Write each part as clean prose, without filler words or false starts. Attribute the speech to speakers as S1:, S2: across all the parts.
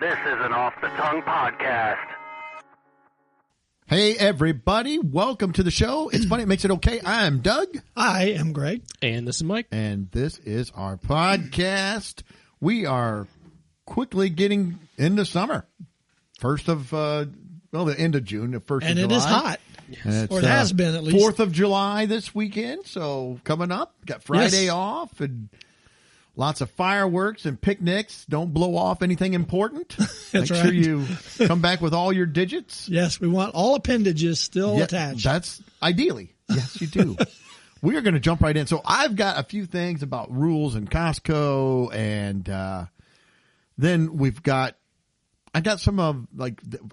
S1: This is an Off the Tongue podcast.
S2: Hey, everybody. Welcome to the show. It's funny. It makes it okay. I'm Doug.
S3: I am Greg.
S4: And this is Mike.
S2: And this is our podcast. We are quickly getting into summer. First of, the end of June, the 1st of July.
S3: And it is hot.
S2: Yes.
S3: Or it has been, at least.
S2: 4th of July this weekend. So coming up. Got Friday off and lots of fireworks and picnics. Don't blow off anything important.
S3: That's
S2: Make
S3: right.
S2: sure you come back with all your digits.
S3: Yes, we want all appendages still attached.
S2: That's ideally. Yes, you do. We are going to jump right in. So I've got a few things about rules and Costco, and then I got some of,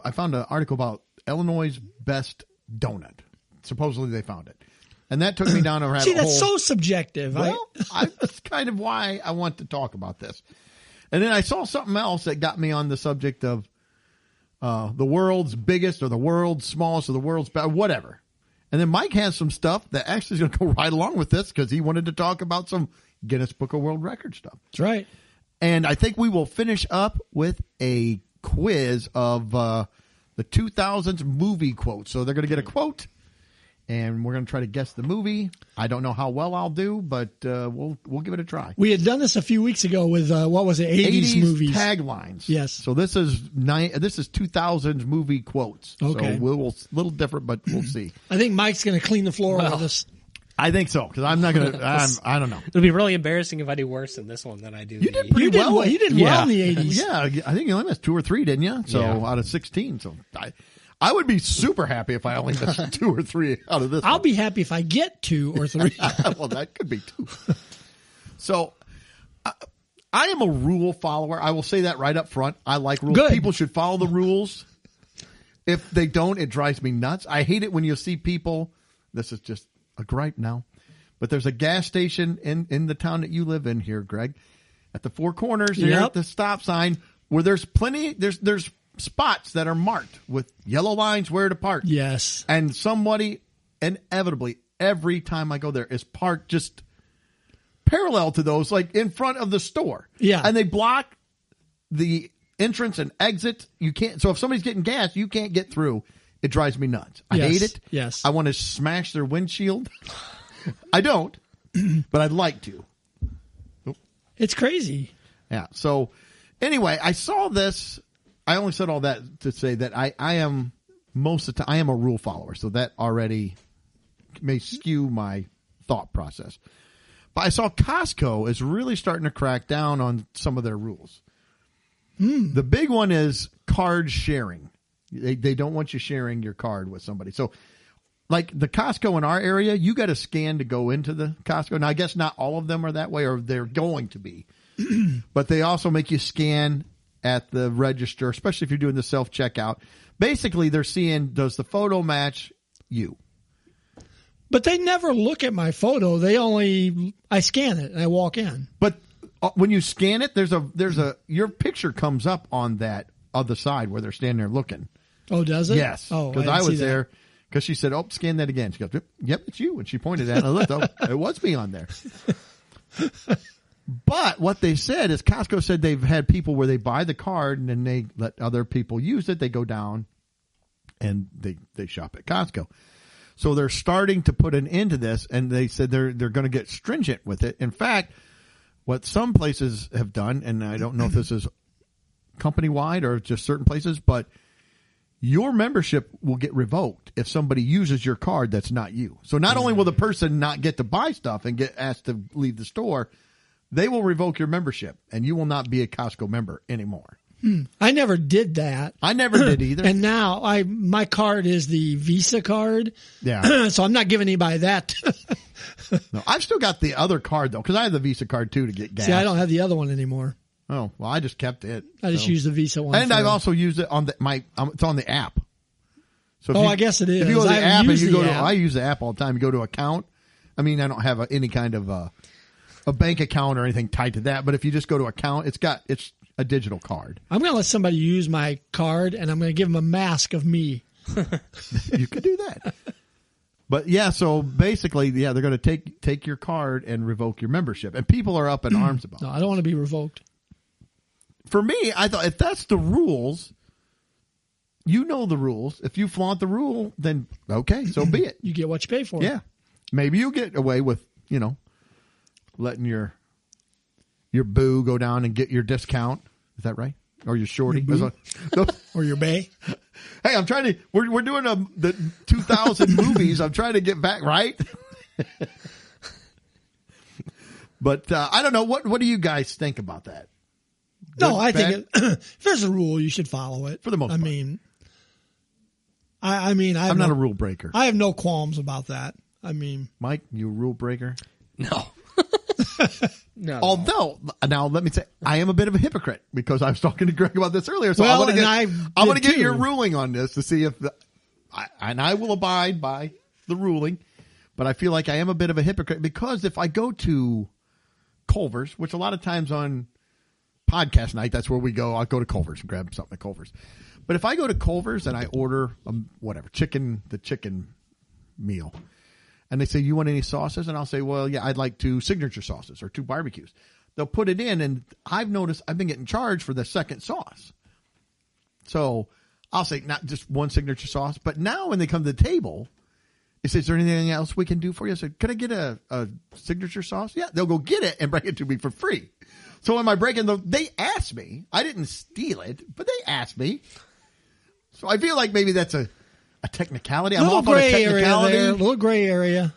S2: I found an article about Illinois' best donut. Supposedly they found it. And that took me down a rabbit hole.
S3: See, that's so subjective.
S2: Well, that's kind of why I want to talk about this. And then I saw something else that got me on the subject of the world's biggest or the world's smallest or the world's best, whatever. And then Mike has some stuff that actually is going to go right along with this because he wanted to talk about some Guinness Book of World Records stuff.
S3: That's right.
S2: And I think we will finish up with a quiz of the 2000s movie quotes. So they're going to get a quote. And we're going to try to guess the movie. I don't know how well I'll do, but we'll give it a try.
S3: We had done this a few weeks ago with, 80s movies.
S2: Taglines.
S3: Yes.
S2: So this is 2000s movie quotes.
S3: Okay.
S2: So we'll a little different, but we'll see.
S3: I think Mike's going to clean the floor with us.
S2: I think so, because I'm not going to, I don't know.
S4: It'll be really embarrassing if I do worse than this one than I do.
S2: You did pretty well.
S3: You did well in the 80s.
S2: Yeah, I think you only missed 2 or 3, didn't you? So out of 16. So I would be super happy if I only missed 2 or 3 out of this.
S3: I'll be happy if I get 2 or 3.
S2: Well, that could be 2. So I am a rule follower. I will say that right up front. I like rules.
S3: Good.
S2: People should follow the rules. If they don't, it drives me nuts. I hate it when you see people. This is just a gripe now. But there's a gas station in the town that you live in here, Greg, at the Four Corners here at the stop sign where there's there's spots that are marked with yellow lines where to park.
S3: Yes.
S2: And somebody inevitably every time I go there is parked just parallel to those, like in front of the store.
S3: Yeah.
S2: And they block the entrance and exit. You can't. So if somebody's getting gas, you can't get through. It drives me nuts. I hate it.
S3: Yes.
S2: I want to smash their windshield. I don't, but I'd like to.
S3: It's crazy.
S2: Yeah. So anyway, I saw this. I only said all that to say that I am most of the time, I am a rule follower. So that already may skew my thought process. But I saw Costco is really starting to crack down on some of their rules. The big one is card sharing. They don't want you sharing your card with somebody. So like the Costco in our area, you got to scan to go into the Costco. Now, I guess not all of them are that way, or they're going to be. But they also make you scan at the register, especially if you're doing the self-checkout. Basically, they're seeing, does the photo match you?
S3: But they never look at my photo. I scan it and I walk in.
S2: But when you scan it, your picture comes up on that other side where they're standing there looking.
S3: Oh, does it?
S2: Yes.
S3: Oh,
S2: because I was there. Because she said, scan that again. She goes, yep, it's you. And she pointed at it. And I looked, it was me on there. But what they said is Costco said they've had people where they buy the card and then they let other people use it. They go down and they shop at Costco. So they're starting to put an end to this, and they said they're going to get stringent with it. In fact, what some places have done, and I don't know if this is company-wide or just certain places, but your membership will get revoked if somebody uses your card that's not you. So not only will the person not get to buy stuff and get asked to leave the store, they will revoke your membership, and you will not be a Costco member anymore.
S3: I never did that.
S2: I never did either.
S3: And now my card is the Visa card.
S2: Yeah.
S3: So I'm not giving anybody that.
S2: No, I've still got the other card, though, because I have the Visa card, too, to get gas.
S3: See, I don't have the other one anymore.
S2: Oh, well, I just kept it.
S3: I just use the Visa one.
S2: And I've also used it on it's on the app. So
S3: I guess it is.
S2: If you go to the app and you go to,
S3: app.
S2: I use the app all the time. You go to account. I mean, I don't have any kind of a bank account or anything tied to that. But if you just go to account, it's a digital card.
S3: I'm going to let somebody use my card, and I'm going to give them a mask of me.
S2: You could do that. But yeah, so basically, they're going to take your card and revoke your membership. And people are up in arms about it.
S3: No, I don't want to be revoked.
S2: for me, I thought if that's the rules, you know the rules. If you flaunt the rule, then okay, so be it.
S3: You get what you pay for.
S2: Yeah. Maybe you get away with, letting your boo go down and get your discount. Is that right? Or your shorty?
S3: Or your bay.
S2: Hey, I'm trying to. We're doing the 2000 movies. I'm trying to get back right. But I don't know. What do you guys think about that?
S3: No,
S2: Good,
S3: I
S2: bad?
S3: think if there's a rule, you should follow it
S2: For the most part.
S3: I mean,
S2: I'm not a rule breaker.
S3: I have no qualms about that. I mean,
S2: Mike, you a rule breaker?
S4: No. No.
S2: Although, now let me say, I am a bit of a hypocrite because I was talking to Greg about this earlier. So
S3: Well,
S2: I want to get
S3: too.
S2: your ruling on this to see if I will abide by the ruling, but I feel like I am a bit of a hypocrite because if I go to Culver's, which a lot of times on podcast night, that's where we go. I'll go to Culver's and grab something at Culver's. But if I go to Culver's and I order the chicken meal, and they say, you want any sauces? And I'll say, well, yeah, I'd like 2 signature sauces or 2 barbecues. They'll put it in, and I've noticed I've been getting charged for the second sauce. So I'll say not just 1 signature sauce, but now when they come to the table, it says, is there anything else we can do for you? I said, could I get a signature sauce? Yeah, they'll go get it and bring it to me for free. So am I breaking they asked me. I didn't steal it, but they asked me. So I feel like maybe that's a technicality. I'm off on a technicality.
S3: Little gray area.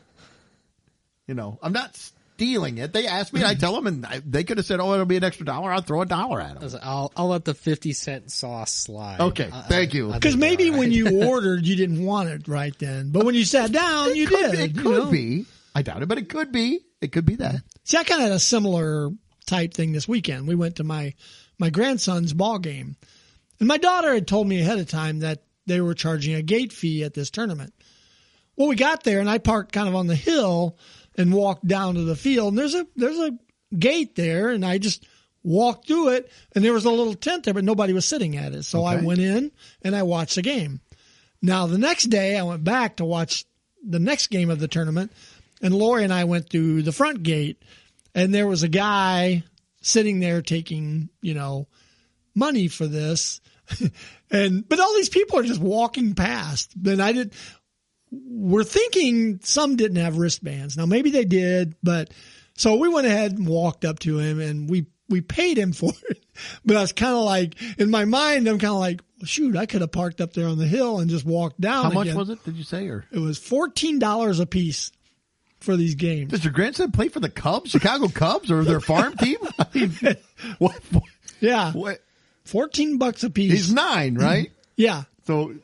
S2: I'm not stealing it. They asked me, I tell them, and they could have said, "Oh, it'll be an extra $1." I'll throw $1 at them.
S4: I'll let the 50-cent sauce slide.
S2: Okay, thank you.
S3: Because maybe when you ordered, you didn't want it right then, but when you sat down, you did.
S2: It could be. I doubt it, but it could be. It could be that.
S3: See, I kind of had a similar type thing this weekend. We went to my grandson's ball game, and my daughter had told me ahead of time that they were charging a gate fee at this tournament. Well, we got there, and I parked kind of on the hill and walked down to the field. And there's a gate there, and I just walked through it, and there was a little tent there, but nobody was sitting at it. So I went in, and I watched the game. Now, the next day, I went back to watch the next game of the tournament, and Lori and I went through the front gate, and there was a guy sitting there taking, money for this. But all these people are just walking past. Then we're thinking some didn't have wristbands. Now maybe they did, but so we went ahead and walked up to him and we paid him for it. But I was kind of like, in my mind, I'm kind of like, well, shoot, I could have parked up there on the hill and just walked down.
S2: How much was it? Did you say? Or
S3: it was $14 a piece for these games.
S2: Does your grandson play for the Cubs, Chicago Cubs, or their farm team? I mean, what?
S3: Yeah.
S2: What?
S3: $14 a piece.
S2: He's 9, right?
S3: Yeah.
S2: So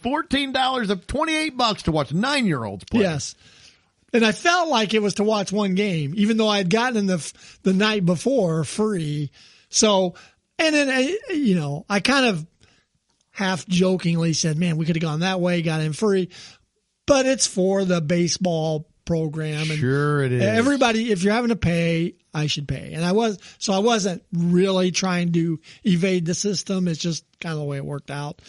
S2: $14 of $28 to watch 9-year-olds play.
S3: Yes. And I felt like it was to watch one game, even though I had gotten in the night before free. So, and then, I kind of half jokingly said, man, we could have gone that way, got in free. But it's for the baseball program. And
S2: sure it is.
S3: Everybody, if you're having to pay, I should pay. And I wasn't really trying to evade the system. It's just kind of the way it worked out.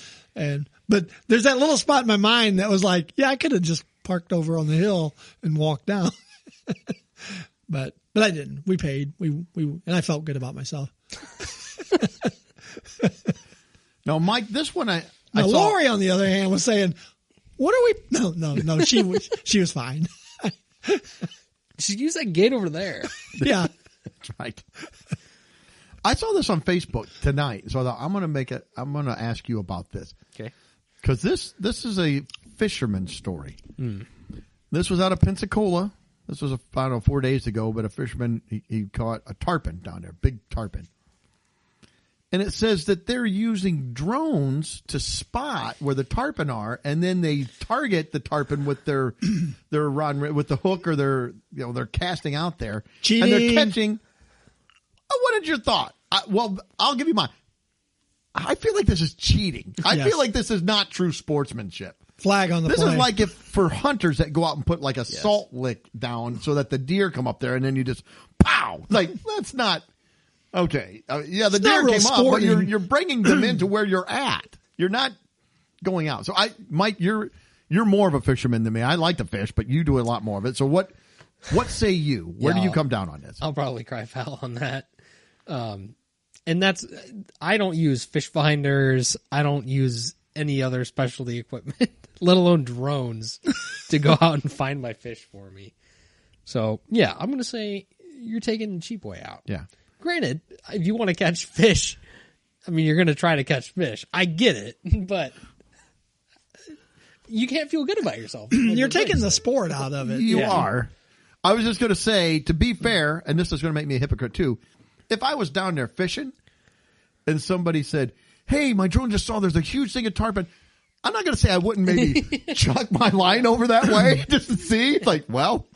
S3: But there's that little spot in my mind that was like, yeah, I could have just parked over on the hill and walked down. but I didn't. We paid. And I felt good about myself.
S2: No, Mike, this one I saw.
S3: Lori, on the other hand, was saying, what are we? No, she was fine.
S4: Just use that gate over there.
S3: Yeah.
S2: That's right. I saw this on Facebook tonight, so I thought I'm going to ask you about this.
S4: Okay.
S2: Because this is a fisherman story. This was out of Pensacola. This was, 4 days ago, but a fisherman, he caught a tarpon down there, big tarpon. And it says that they're using drones to spot where the tarpon are, and then they target the tarpon with their rod, with the hook, or they're casting out there.
S3: Cheating.
S2: And they're catching. What is your thought? I'll give you mine. I feel like this is cheating. I feel like this is not true sportsmanship.
S3: Flag on the
S2: This
S3: play.
S2: is like if for hunters that go out and put like a salt lick down so that the deer come up there and then you just pow. Like, that's not okay. The deer came up, but you're bringing them into where you're at. You're not going out. So Mike, you're more of a fisherman than me. I like to fish, but you do a lot more of it. So what say you? Where do you come down on this?
S4: I'll probably cry foul on that. And I don't use fish finders. I don't use any other specialty equipment, let alone drones, to go out and find my fish for me. So, yeah, I'm going to say you're taking the cheap way out.
S2: Yeah.
S4: Granted, if you want to catch fish, I mean, you're going to try to catch fish. I get it, but you can't feel good about yourself.
S3: You're taking the sport out of it.
S2: You
S4: Yeah.
S2: are. I was just going to say, to be fair, and this is going to make me a hypocrite too, if I was down there fishing and somebody said, hey, my drone just saw there's a huge thing of tarpon, I'm not going to say I wouldn't maybe chuck my line over that way just to see. It's like, well,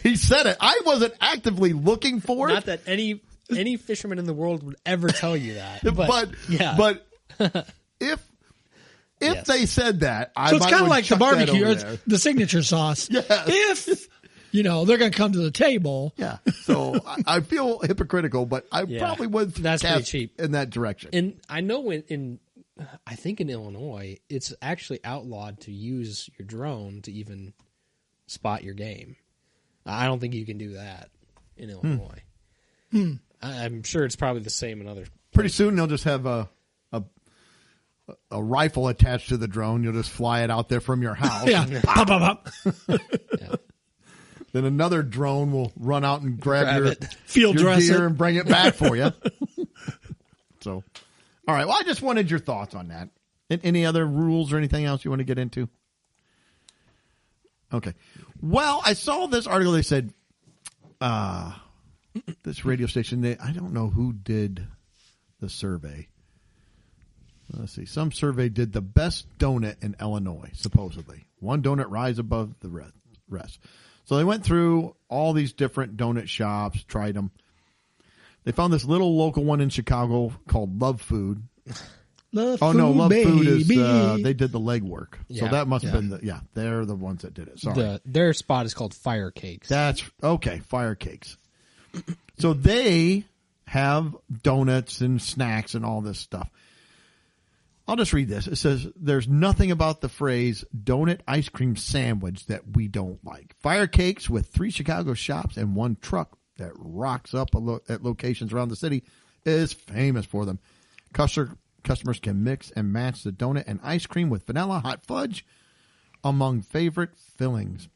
S2: he said it. I wasn't actively looking for it.
S4: Not that any fisherman in the world would ever tell you that. But
S2: if
S4: Yes.
S2: they said that, I
S3: So it's
S2: might
S3: kind of
S2: would
S3: like the
S2: chuck that
S3: barbecue,
S2: over
S3: it's
S2: there.
S3: the signature sauce.
S2: Yes.
S3: If, they're going to come to the table.
S2: Yeah. So I feel hypocritical, but I
S4: Yeah.
S2: probably would
S4: That's pretty
S2: cast
S4: cheap.
S2: in that direction.
S4: And I know I think in Illinois, it's actually outlawed to use your drone to even spot your game. I don't think you can do that in Illinois. I'm sure it's probably the same in other.
S2: Pretty soon they'll just have a rifle attached to the drone. You'll just fly it out there from your house.
S3: Yeah. Pop, pop, pop.
S2: Then another drone will run out and grab your
S4: it.
S3: Field
S2: your
S3: dress
S2: deer
S3: it.
S2: and bring it back for you. So, all right. Well, I just wanted your thoughts on that. Any other rules or anything else you want to get into? Okay. Well, I saw this article. They said, this radio station, I don't know who did the survey. Let's see. Some survey did the best donut in Illinois, supposedly. One donut rise above the rest. So they went through all these different donut shops, tried them. They found this little local one in Chicago called Love Food.
S3: Love
S2: Oh, no, Love Food is,
S3: baby.
S2: they did the legwork. So
S4: Yeah,
S2: that must have been they're the ones that did it. Sorry.
S4: Their spot is called Fire Cakes.
S2: That's okay. Fire Cakes. So they have donuts and snacks and all this stuff. I'll just read this. It says, there's nothing about the phrase donut ice cream sandwich that we don't like. Fire Cakes, with 3 Chicago shops and 1 truck that rocks up at locations around the city, is famous for them. Customers can mix and match the donut and ice cream with vanilla, hot fudge among favorite fillings.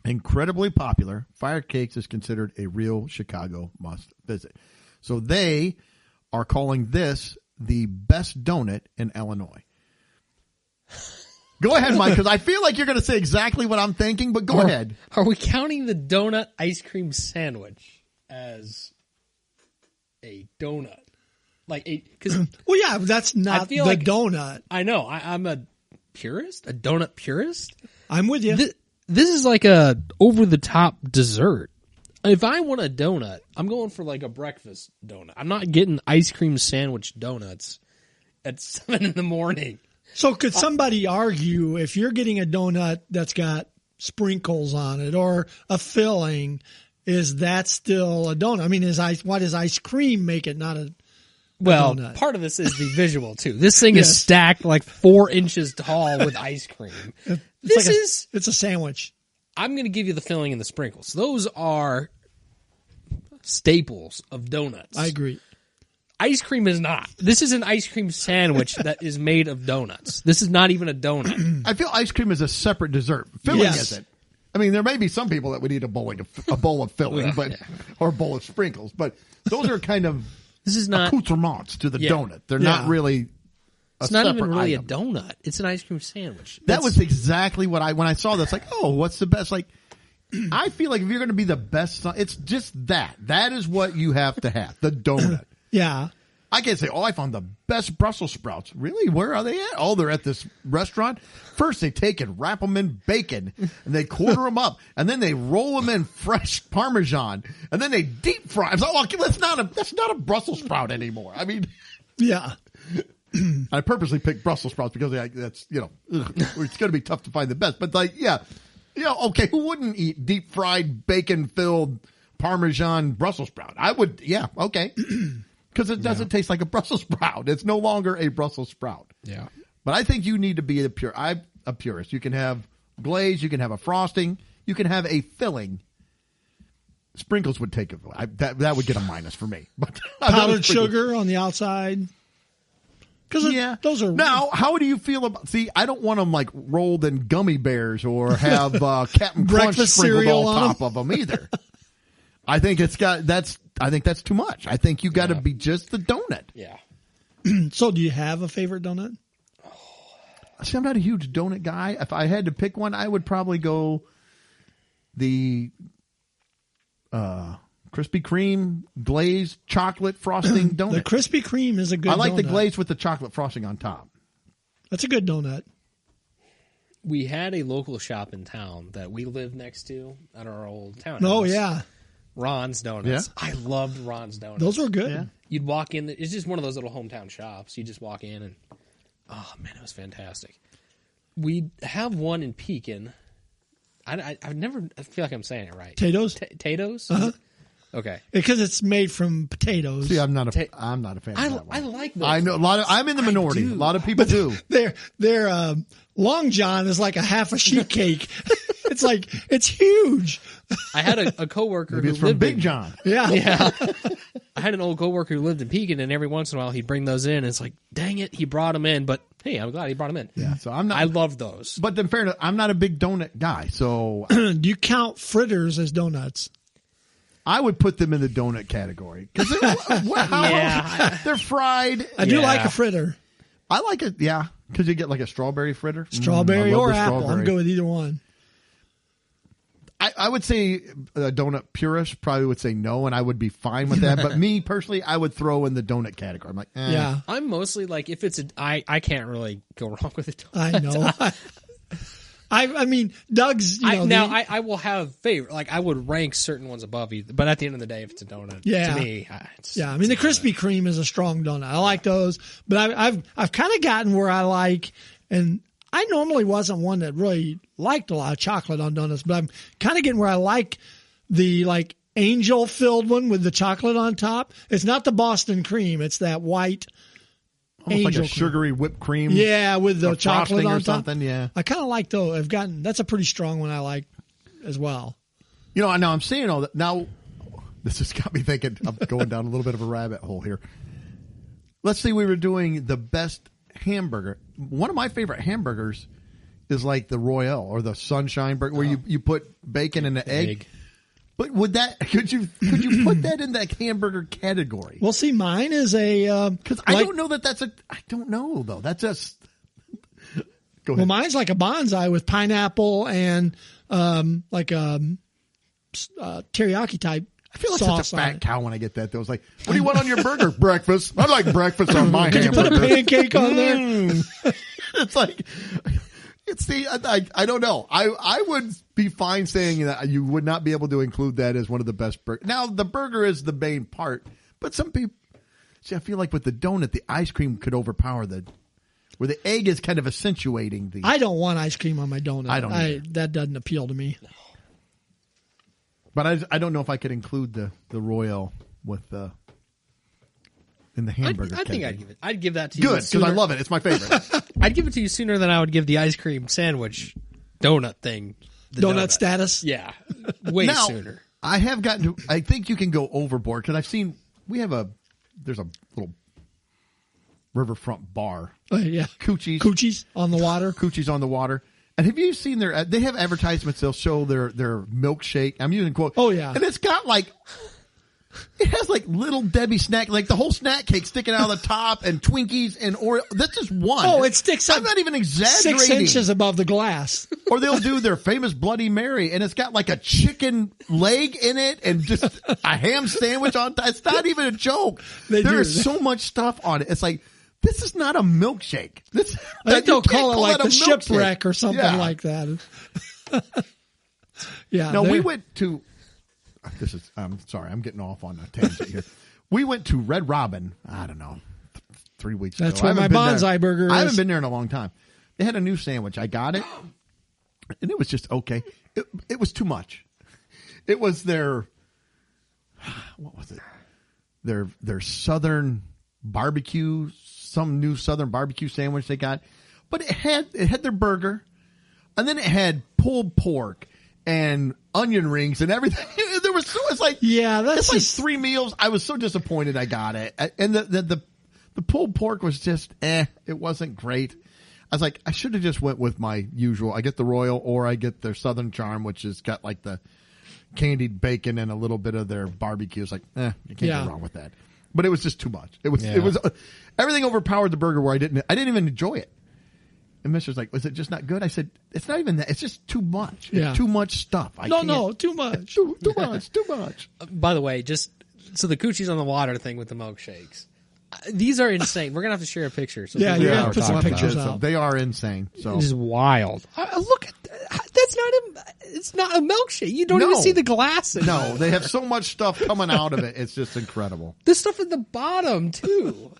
S2: Incredibly popular, Fire Cakes is considered a real Chicago must visit. So they are calling this the best donut in Illinois. Go ahead, Mike, because I feel like you're going to say exactly what I'm thinking, but go ahead.
S4: Are we counting the donut ice cream sandwich as a donut? Because
S3: Well, yeah, that's
S4: I
S3: not the
S4: feel like-
S3: donut.
S4: I know I'm a purist, a donut purist.
S3: I'm with you.
S4: This is like a over the top dessert. If I want a donut, I'm going for like a breakfast donut. I'm not getting ice cream sandwich donuts at 7 a.m.
S3: So could somebody argue if you're getting a donut that's got sprinkles on it or a filling, is that still a donut? I mean, why does ice cream make it not a
S4: Well,
S3: donut?
S4: part of this is the visual too. This thing
S3: Yes.
S4: is stacked like 4 inches tall with ice cream.
S3: It's a sandwich.
S4: I'm going to give you the filling and the sprinkles. Those are staples of donuts.
S3: I agree.
S4: Ice cream is not. This is an ice cream sandwich that is made of donuts. This is not even a donut.
S2: I feel ice cream is a separate dessert. Filling
S3: Yes.
S2: isn't. I mean, there may be some people that would eat a bowl of filling, or a bowl of sprinkles, but those are kind of
S4: This is not.
S2: accoutrements to the
S4: Yeah.
S2: donut. They're
S3: Yeah.
S2: not really.
S4: It's not even
S2: separate
S4: really
S2: item.
S4: a donut. It's an ice cream sandwich.
S2: That was exactly what when I saw this, like, oh, what's the best? Like, I feel like if you're going to be the best, it's just that. That is what you have to have, the donut.
S3: Yeah.
S2: I can't say, oh, I found the best Brussels sprouts. Really? Where are they at? Oh, they're at this restaurant. First, they take and wrap them in bacon, and they quarter them up, and then they roll them in fresh Parmesan, and then they deep fry them. So, okay, that's not a Brussels sprout anymore. I mean,
S3: Yeah.
S2: I purposely picked Brussels sprouts because that's, it's going to be tough to find the best. But okay, who wouldn't eat deep fried bacon filled Parmesan Brussels sprout? I would, okay. Because it doesn't taste like a Brussels sprout. It's no longer a Brussels sprout.
S4: Yeah.
S2: But I think you need to be I'm a purist. You can have glaze, you can have a frosting, you can have a filling. Sprinkles would take it. That would get a minus for me. But I love
S3: Powdered
S2: sprinkles.
S3: sugar on the outside. Because those are
S2: Now, how do you feel about? See, I don't want them like rolled in gummy bears or have Captain Crunch
S3: Breakfast
S2: sprinkled
S3: cereal
S2: on
S3: on
S2: top of them either. I think I think that's too much. I think you got to be just the donut.
S4: Yeah.
S3: So, do you have a favorite donut?
S2: See, I'm not a huge donut guy. If I had to pick one, I would probably go the Krispy Kreme glazed chocolate frosting donut.
S3: The Krispy Kreme is a good
S2: I like the
S3: donut.
S2: glaze with the chocolate frosting on top.
S3: That's a good donut.
S4: We had a local shop in town that we lived next to at our old town.
S3: Oh, yeah.
S4: Ron's Donuts.
S2: Yeah?
S4: I loved Ron's Donuts.
S3: Those were good.
S2: Yeah.
S4: You'd walk in. It's just one of those little hometown shops. You just walk in and, oh, man, it was fantastic. We have one in Pekin. I've never, I feel like I'm saying it right.
S3: Potatoes?
S4: Potatoes?
S3: Uh-huh.
S4: Okay.
S3: Because it's made from potatoes.
S2: See, I'm not a fan of that one.
S4: I like those.
S2: I know I'm in the minority.
S4: do.
S2: A lot of people do.
S3: Their Long John is like a half a sheet cake. It's huge.
S4: I had a coworker
S2: Maybe
S4: who
S2: it's from
S4: lived
S2: Big
S4: in,
S2: John.
S3: Yeah.
S4: Yeah. I had an old coworker who lived in Pekin, and every once in a while he'd bring those in. And it's like, dang it, he brought them in. But hey, I'm glad he brought them in.
S2: Yeah, so I'm not.
S4: I love those.
S2: But in fairness, I'm not a big donut guy, so
S3: Do you count fritters as donuts?
S2: I would put them in the donut category because
S4: Yeah.
S2: they're fried.
S3: I do
S4: Yeah.
S3: like a fritter.
S2: I like it, yeah, because you get like a strawberry fritter.
S3: Strawberry
S2: I love
S3: or
S2: the
S3: apple. I'm
S2: strawberry.
S3: good with either one.
S2: I would say a donut purist probably would say no, and I would be fine with that. But me personally, I would throw in the donut category. I'm like,
S3: Yeah.
S4: I'm mostly like, if it's I can't really go wrong with it.
S3: I know. I mean, Doug's,
S4: I will have favorite. Like, I would rank certain ones above you, but at the end of the day, if it's a donut,
S3: Yeah.
S4: to me, it's,
S3: yeah, I mean, the Krispy Kreme is a strong donut. I like those, but I've kind of gotten where I like, and I normally wasn't one that really liked a lot of chocolate on donuts, but I'm kind of getting where I like the angel filled one with the chocolate on top. It's not the Boston cream; it's that white
S2: almost like
S3: angel
S2: a
S3: cream.
S2: sugary whipped cream.
S3: Yeah, with the
S2: or
S3: chocolate
S2: frosting
S3: on
S2: or
S3: top.
S2: something. Yeah,
S3: I kind of like those. That's a pretty strong one I like as well.
S2: you know. Now I'm saying all that. Now this has got me thinking. I'm going down a little bit of a rabbit hole here. Let's say we were doing the best hamburger. One of my favorite hamburgers is like the Royale or the Sunshine Burger, where you put bacon and an egg. But could you put that in that hamburger category?
S3: Well, see, mine is a
S2: Because I don't know I don't know though. That's just. Go ahead.
S3: Well, mine's like a bonsai with pineapple and like a teriyaki type.
S2: I feel like
S3: sauce
S2: such a
S3: on
S2: fat
S3: it.
S2: cow when I get that. I was like, "What do you want on your burger? Breakfast? I like breakfast on my
S3: Could you
S2: hamburger."
S3: put a pancake on there?
S2: It's like, I don't know. I would be fine saying that you would not be able to include that as one of the best burgers. Now, the burger is the main part, but some people, I feel like with the donut, the ice cream could overpower where the egg is kind of accentuating the.
S3: I don't want ice cream on my donut.
S2: I don't either.
S3: That doesn't appeal to me.
S2: But I don't know if I could include the Royale with in the hamburger.
S4: I think
S2: category.
S4: I'd give that to you.
S2: Good, because I
S4: sooner.
S2: love it. It's my favorite.
S4: I'd give it to you sooner than I would give the ice cream sandwich donut thing. the
S3: Donut status.
S4: Yeah, way
S2: Now,
S4: sooner.
S2: I have gotten to. I think you can go overboard because I've seen. There's a little riverfront bar,
S3: Yeah. Coochies on the water.
S2: Coochie's on the water. And have you seen they have advertisements? They'll show their milkshake. I'm using quote.
S3: Oh, yeah.
S2: and it's got it has like little Debbie snack, like the whole snack cake sticking out of the top, and Twinkies and Oreo. That's just one.
S3: Oh, it sticks up
S2: I'm not even exaggerating.
S3: 6 inches above the glass.
S2: Or they'll do their famous Bloody Mary, and it's got like a chicken leg in it and just a ham sandwich on top. It's not even a joke.
S3: They do.
S2: There's so much stuff on it. It's like, this is not a milkshake.
S3: I think they'll call it like the shipwreck or something
S2: Yeah.
S3: like that. Yeah.
S2: No, we
S3: they're-
S2: went to. I'm sorry, I'm getting off on a tangent here. We went to Red Robin. I don't know, 3 weeks ago.
S3: That's where
S2: I
S3: my
S2: haven't been there.
S3: bonsai burger
S2: I haven't
S3: is.
S2: been there in a long time. They had a new sandwich. I got it, and it was just okay. It was too much. It was their what was it? Their southern barbecue, some new southern barbecue sandwich they got, but it had their burger, and then it had pulled pork and onion rings and everything. There was so it's like
S3: that's
S2: it's like
S3: just
S2: 3 meals. I was so disappointed I got it, and the pulled pork was just it wasn't great. I was like, I should have just went with my usual. I get the Royal or I get their Southern Charm, which has got like the candied bacon and a little bit of their barbecue. It's like, you can't go wrong with that. But it was just too much. It was everything overpowered the burger where I didn't even enjoy it. And Mr.'s like, was it just not good? I said, it's not even that. It's just too much.
S3: Yeah.
S2: It's too much stuff.
S3: No, too much.
S2: Too much.
S4: By the way, so the Coochies on the water thing with the milkshakes. These are insane. We're going to have to share a picture. So
S3: Yeah,
S4: people
S3: you're
S4: know
S3: gonna
S4: what
S3: put
S4: we're
S3: some
S4: talking
S3: pictures
S4: about.
S3: out.
S2: They are insane. So
S4: It is wild. Look at that. It's not a milkshake. You don't even see the glass in it.
S2: No, they have so much stuff coming out of it. It's just incredible.
S4: There's stuff at the bottom, too.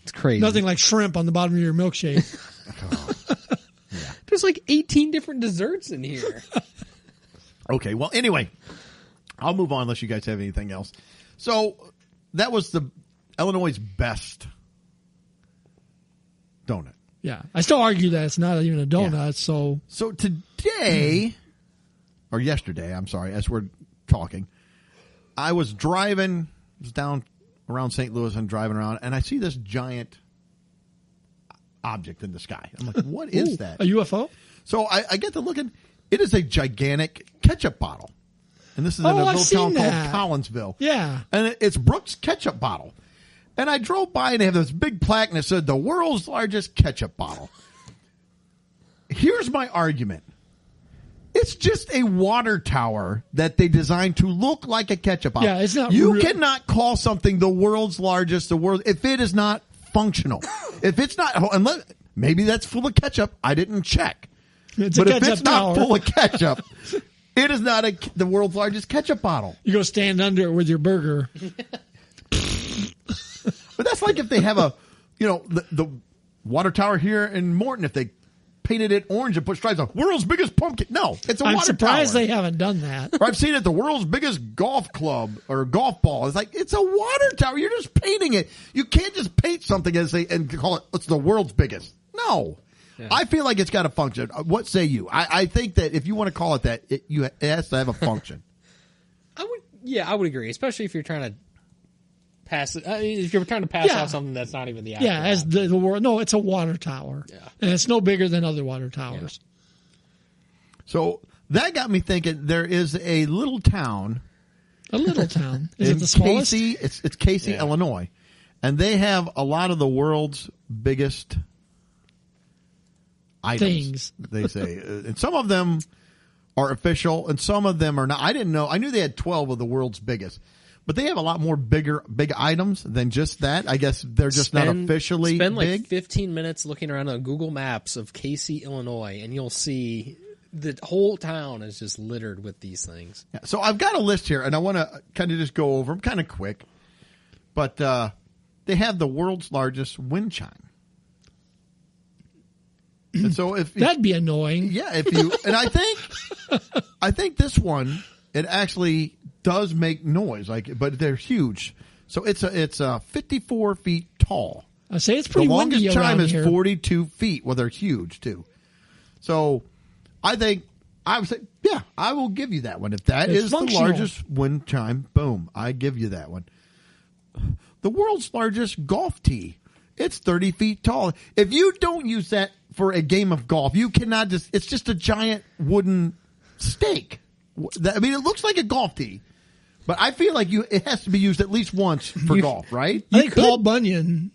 S4: It's crazy.
S3: Nothing like shrimp on the bottom of your milkshake.
S4: There's like 18 different desserts in here.
S2: Okay, well, anyway, I'll move on unless you guys have anything else. So that was the Illinois' best donut.
S3: Yeah, I still argue that it's not even a donut.
S2: Yeah.
S3: So
S2: today, or yesterday, I'm sorry, as we're talking, I was driving, down around St. Louis and driving around, and I see this giant object in the sky. I'm like, what is that?
S3: A UFO?
S2: So I get to looking. It is a gigantic ketchup bottle. And this is in a
S3: I've
S2: little
S3: seen
S2: town
S3: that.
S2: called Collinsville.
S3: Yeah.
S2: And it's Brooks ketchup bottle. And I drove by and they have this big plaque and it said the world's largest ketchup bottle. Here's my argument. It's just a water tower that they designed to look like a ketchup bottle.
S3: Yeah, it's not
S2: You
S3: real.
S2: cannot call something the world's largest, if it is not functional. If it's not, maybe that's full of ketchup. I didn't check.
S3: It's
S2: But
S3: a
S2: if
S3: ketchup
S2: it's
S3: tower.
S2: not full of ketchup, it is not the world's largest ketchup bottle.
S3: You go stand under it with your burger.
S2: But that's like if they have the water tower here in Morton, if they painted it orange and put stripes on world's biggest pumpkin. No, it's a
S3: I'm
S2: water
S3: surprised
S2: tower.
S3: they haven't done that.
S2: Or I've seen it, the world's biggest golf club or golf ball. It's like, it's a water tower. You're just painting it. You can't just paint something and call it, it's the world's biggest. No. Yeah. I feel like it's got a function. What say you? I think that if you want to call it that, it has to have a function.
S4: I would agree, especially if you're trying to pass it. If you're trying to pass off something that's not even the actual.
S3: Yeah, as the world. No, it's a water tower.
S4: Yeah.
S3: And it's no bigger than other water towers.
S2: Yeah. So that got me thinking. There is a little town.
S3: A little town. Is
S2: in
S3: it the smallest?
S2: Casey, it's Casey, Illinois, and they have a lot of the world's biggest items.
S3: Things.
S2: They say, and some of them are official, and some of them are not. I didn't know. I knew they had 12 of the world's biggest, but they have a lot more big items than just that. I guess they're just not officially
S4: spend like
S2: big.
S4: 15 minutes looking around on Google Maps of Casey, Illinois, and you'll see the whole town is just littered with these things.
S2: Yeah, so I've got a list here, and I want to kind of just go over them kind of quick. But they have the world's largest wind chime. And so
S3: That'd be annoying.
S2: Yeah, and I think this one, it actually does make noise, but they're huge. So it's 54 feet tall.
S3: I say it's pretty
S2: the longest
S3: windy
S2: chime
S3: around
S2: is
S3: here.
S2: 42 feet. Well, they're huge too. So I think I would say, yeah, I will give you that one. If that
S3: It's
S2: is
S3: functional.
S2: the largest wind chime, boom, I give you that one. The world's largest golf tee. It's 30 feet tall. If you don't use that for a game of golf, you cannot it's just a giant wooden stake. I mean, it looks like a golf tee, but I feel like it has to be used at least once for golf, right?
S3: I think Paul Bunyan.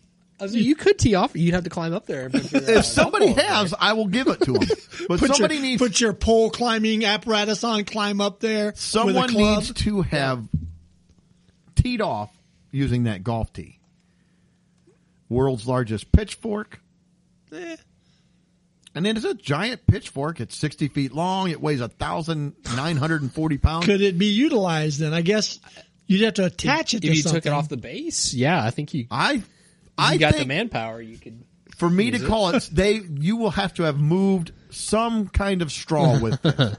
S4: You could tee off. You'd have to climb up there. And put your,
S2: If somebody has, I will give it to them. But somebody needs
S3: put your pole climbing apparatus on, climb up there.
S2: someone
S3: with a club.
S2: needs to have teed off using that golf tee. World's largest pitchfork. And then it's a giant pitchfork. It's 60 feet long. It weighs 1,940 pounds.
S3: Could it be utilized then? I guess you'd have to attach it to
S4: if you
S3: something.
S4: took it off the base, yeah, I think you.
S2: I
S4: You got
S2: think
S4: the manpower. You could.
S2: for me to call it, you will have to have moved some kind of straw with it.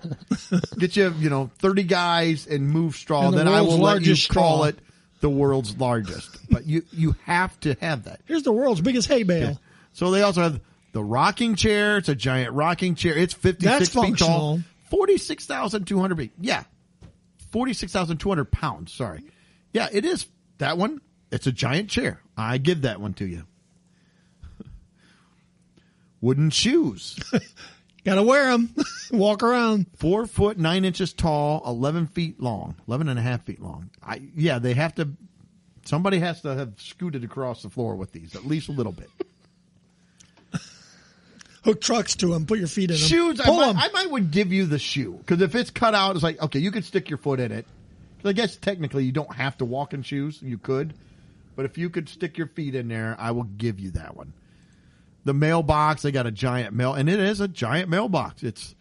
S2: Get you, 30 guys and move straw.
S3: And the
S2: Then I will
S3: world's
S2: let you
S3: largest
S2: call
S3: straw.
S2: it the world's largest. But you have to have that.
S3: Here's the world's biggest hay bale.
S2: So they also have The rocking chair, it's a giant rocking chair. It's 56
S3: That's
S2: feet tall.
S3: functional.
S2: 46,200 feet. Yeah. 46,200 pounds. Sorry. Yeah, it is. That one, it's a giant chair. I give that one to you. Wooden shoes.
S3: Got to wear them. Walk around.
S2: 4 foot 9 inches tall, 11 feet long, 11 and a half feet long. They have to, somebody has to have scooted across the floor with these, at least a little bit.
S3: Hook trucks to them. Put your feet in them.
S2: Shoes,
S3: Pull 'em.
S2: I might would give you the shoe. Because if it's cut out, it's like, okay, you could stick your foot in it. So I guess technically you don't have to walk in shoes. You could. But if you could stick your feet in there, I will give you that one. The mailbox, they got a giant mail, and it is a giant mailbox. It's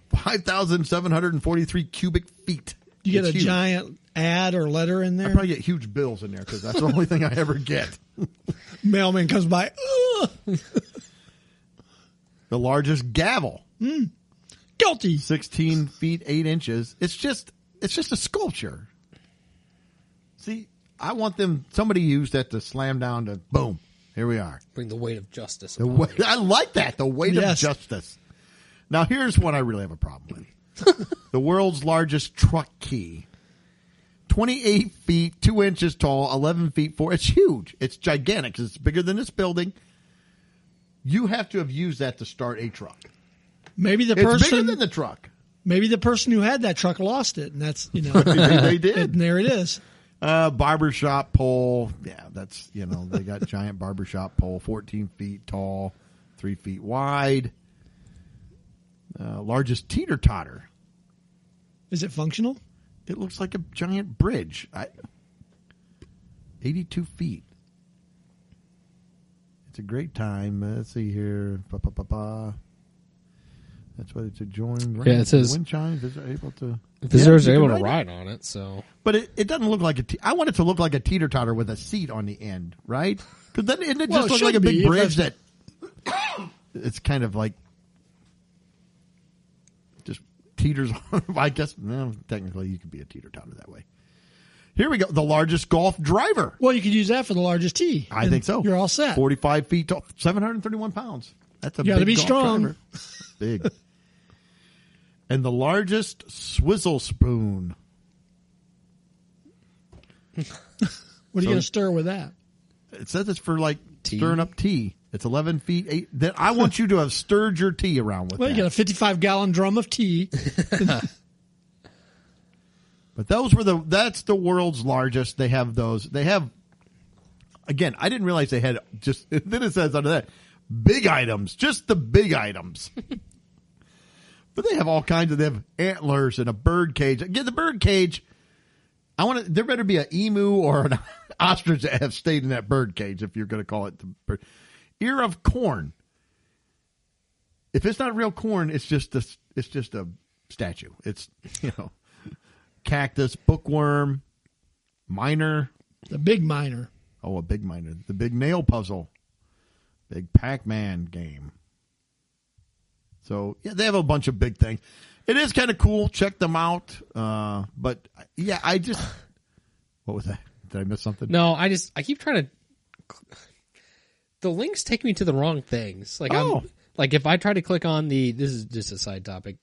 S2: 5,743 cubic feet.
S3: You get
S2: It's
S3: a
S2: huge.
S3: giant ad or letter in
S2: I
S3: there.
S2: probably get huge bills in there because that's the only thing I ever get.
S3: Mailman comes by. Ugh.
S2: The largest gavel,
S3: Guilty.
S2: 16 feet 8 inches. It's just a sculpture. See, I want somebody used that to slam down to boom. Here we are.
S4: Bring the weight of justice.
S2: The weight, I like that. The weight
S3: Yes.
S2: of justice. Now, here's what I really have a problem with. The world's largest truck key. 28 feet, 2 inches tall, 11 feet 4. It's huge. It's gigantic. It's bigger than this building. You have to have used that to start a truck.
S3: Maybe the
S2: It's bigger
S3: person.
S2: than the truck.
S3: Maybe the person who had that truck lost it, and that's
S2: They did.
S3: and there it is.
S2: Barbershop pole. Yeah, that's, they got giant barbershop pole, 14 feet tall, 3 feet wide. Largest teeter-totter.
S3: Is it functional?
S2: It looks like a giant bridge. 82 feet. It's a great time. Let's see here. That's what it's a join.
S4: Yeah, it says-
S2: wind chime. Visitors are able to.
S4: Visitors
S2: Yeah,
S4: are
S2: you
S4: able
S2: can
S4: to
S2: ride
S4: ride on it, so
S2: But it doesn't look like I want it to look like a teeter totter with a seat on the end, right? Because then it
S3: Well,
S2: just
S3: it
S2: looks like a
S3: should
S2: big
S3: be, if
S2: bridge that it's kind of like just teeters on. I guess technically you could be a teeter totter that way. Here we go. The largest golf driver.
S3: Well, you could use that for the largest tee.
S2: I
S3: and
S2: think so.
S3: You're all set.
S2: 45 feet tall, 731 pounds. That's a
S3: You gotta
S2: big
S3: be
S2: golf
S3: strong.
S2: driver. Big. And the largest swizzle spoon.
S3: What are you going to stir with that?
S2: It says it's for like
S4: Tea?
S2: stirring up tea. It's 11 feet 8. Then I want you to have stirred your tea around with
S3: Well,
S2: that.
S3: you got a 55-gallon drum of tea.
S2: But that's the world's largest. They have those. They have, again, I didn't realize they had just, then it says under that, big items, just the big items. But they have all kinds of, they have antlers and a bird cage. Again, the bird cage, there better be an emu or an ostrich that have stayed in that bird cage if you're going to call it the bird. Ear of corn. If it's not real corn, it's just a statue. It's, cactus, bookworm, miner.
S3: The big miner.
S2: Oh, a big miner. The big nail puzzle. Big Pac-Man game. So, yeah, they have a bunch of big things. It is kind of cool. Check them out. But, yeah, what was that? Did I miss something?
S4: no. I keep trying to. The links take me to the wrong things. Like if I try to click on this is just a side topic.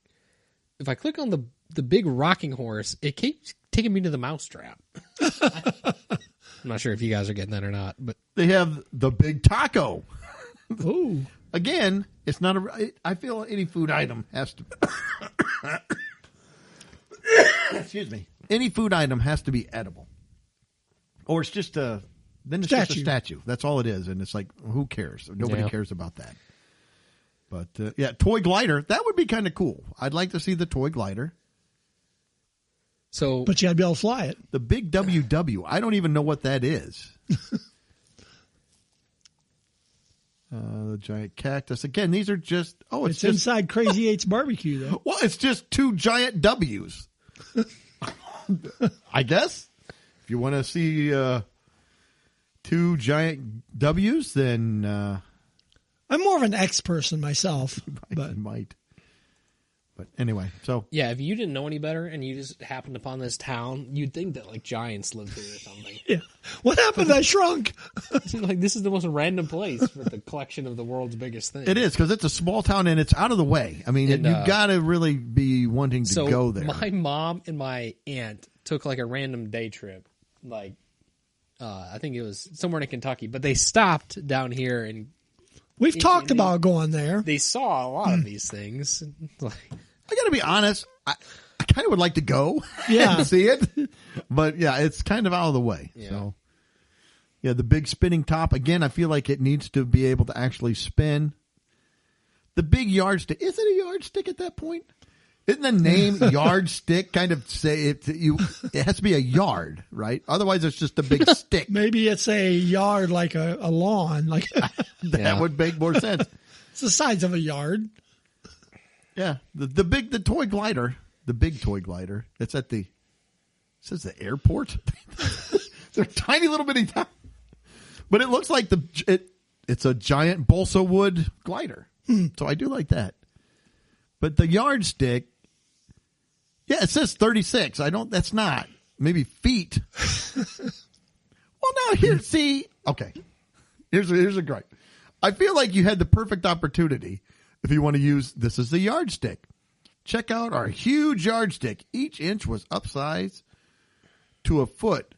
S4: If I click on the big rocking horse, it keeps taking me to the mousetrap. I'm not sure if you guys are getting that or not, but
S2: They have the big taco.
S3: Ooh.
S2: Again, it's not I feel any food item has to. Excuse me. Any food item has to be edible, or it's just just a statue. That's all it is, and it's like, who cares? Nobody
S4: Yeah.
S2: cares about that. But yeah, toy glider, that would be kind of cool. I'd like to see the toy glider.
S4: so
S3: But you got to be able to fly it.
S2: The big WW, I don't even know what that is. The giant cactus. Again, these are just
S3: It's
S2: just
S3: inside Crazy Eight's barbecue, though.
S2: well, it's just two giant W's. I guess if you want to see two giant W's, then
S3: I'm more of an X person myself, but
S2: you might. But anyway, so
S4: Yeah, if you didn't know any better and you just happened upon this town, you'd think that like giants lived here or something.
S3: Yeah. What happened? I shrunk.
S4: Like this is the most random place for the collection of the world's biggest things.
S2: it is because it's a small town and it's out of the way. I mean,
S4: And,
S2: you got to really be wanting to
S4: So
S2: go there.
S4: my mom and my aunt took like a random day trip, like I think it was somewhere in Kentucky, but they stopped down here and
S3: We've talked about going there.
S4: they saw a lot of these things. Like,
S2: I got to be honest. I kind of would like to go
S3: Yeah.
S2: and see it, but yeah, it's kind of out of the way.
S4: Yeah.
S2: So yeah, the big spinning top again. I feel like it needs to be able to actually spin. The big yardstick, is it a yardstick at that point? Isn't the name yardstick kind of say it? It has to be a yard, right? Otherwise, it's just a big stick.
S3: Maybe it's a yard like a lawn. Like
S2: That would make more sense.
S3: it's the size of a yard.
S2: Yeah, the toy glider, the big toy glider. It's at it says the airport. They're tiny little bitty, but it looks like it's a giant balsa wood glider. So I do like that. But the yardstick, yeah, it says 36. That's not maybe feet. Well, now here, see, okay. Here's a gripe. I feel like you had the perfect opportunity if you want to use this as the yardstick. Check out our huge yardstick. Each inch was upsized to a foot,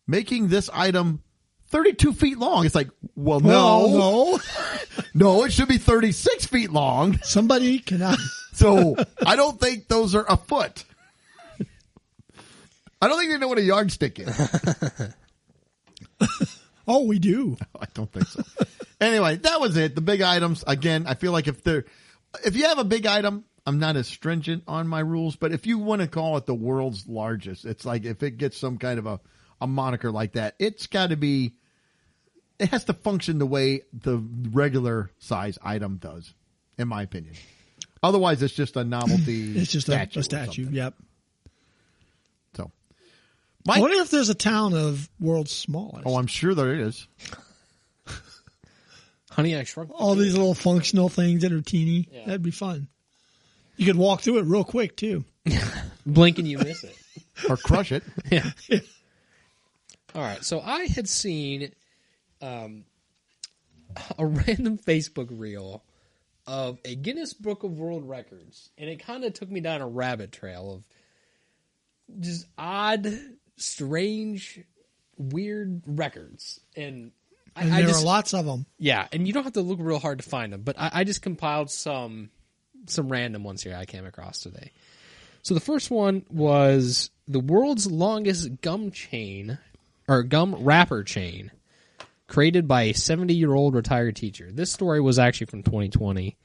S2: making this item 32 feet long. It's like, well, no. No, it should be 36 feet long.
S3: Somebody cannot.
S2: So I don't think those are a foot. I don't think they know what a yardstick is.
S3: Oh, we do.
S2: I don't think so. Anyway, that was it. The big items. Again, I feel like if you have a big item, I'm not as stringent on my rules, but if you want to call it the world's largest, it's like if it gets some kind of a moniker like that, it has to function the way the regular size item does, in my opinion. Otherwise, it's just a novelty.
S3: It's just
S2: statue
S3: a
S2: or
S3: statue.
S2: something.
S3: Yep.
S2: So,
S3: I wonder if there's a town of world's smallest.
S2: I'm sure there is.
S4: Honey, I Shrunk.
S3: All these little functional things that are teeny.
S4: Yeah.
S3: That'd be fun. You could walk through it real quick too.
S4: Blink and you miss it.
S2: Or crush it.
S4: Yeah. All right. So I had seen a random Facebook reel of a Guinness Book of World Records, and it kind of took me down a rabbit trail of just odd, strange, weird records. And
S3: And
S4: I
S3: there
S4: just,
S3: are lots of them.
S4: yeah, and you don't have to look real hard to find them, but I just compiled some random ones here I came across today. So the first one was the world's longest gum chain, or gum wrapper chain, created by a 70-year-old retired teacher. This story was actually from 2020.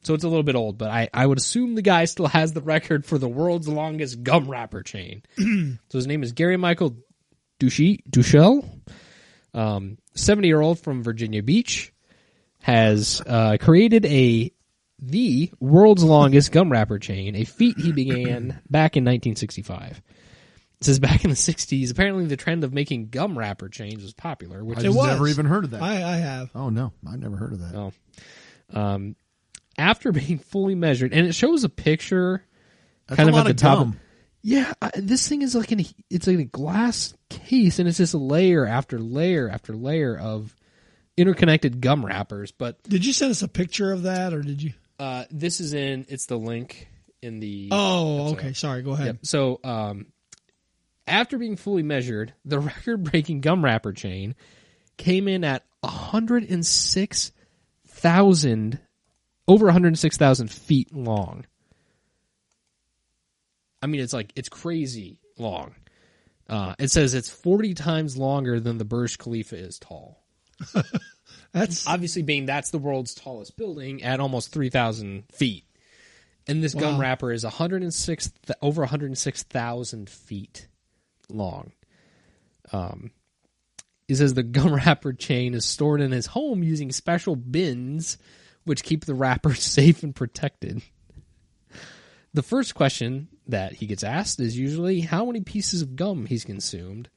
S4: So it's a little bit old, but I would assume the guy still has the record for the world's longest gum wrapper chain. So his name is Gary Michael Duchel. 70-year-old from Virginia Beach has created the world's longest gum wrapper chain, a feat he began back in 1965. It says back in the 60s, apparently the trend of making gum wrapper chains was popular. Which
S2: I've
S3: It was.
S2: never even heard of that.
S3: I have.
S2: Oh, no. I've never heard of that.
S4: Oh. After being fully measured, and it shows a picture
S2: That's
S4: kind
S2: a
S4: of
S2: lot
S4: at the top.
S2: gum.
S4: Yeah, this thing is like it's like a glass case, and it's just layer after layer after layer of interconnected gum wrappers. But
S3: Did you send us a picture of that, or did you?
S4: this is it's the link in the.
S3: Oh, okay. Sorry. Go ahead.
S4: Yep. So, after being fully measured, the record-breaking gum wrapper chain came in at 106,000, over 106,000 feet long. I mean, it's crazy long. It says it's 40 times longer than the Burj Khalifa is tall.
S3: That's
S4: Obviously, that's the world's tallest building at almost 3,000 feet. And this gum
S3: Wow.
S4: wrapper is over 106,000 feet long. He says the gum wrapper chain is stored in his home using special bins, which keep the wrapper safe and protected. The first question that he gets asked is usually how many pieces of gum he's consumed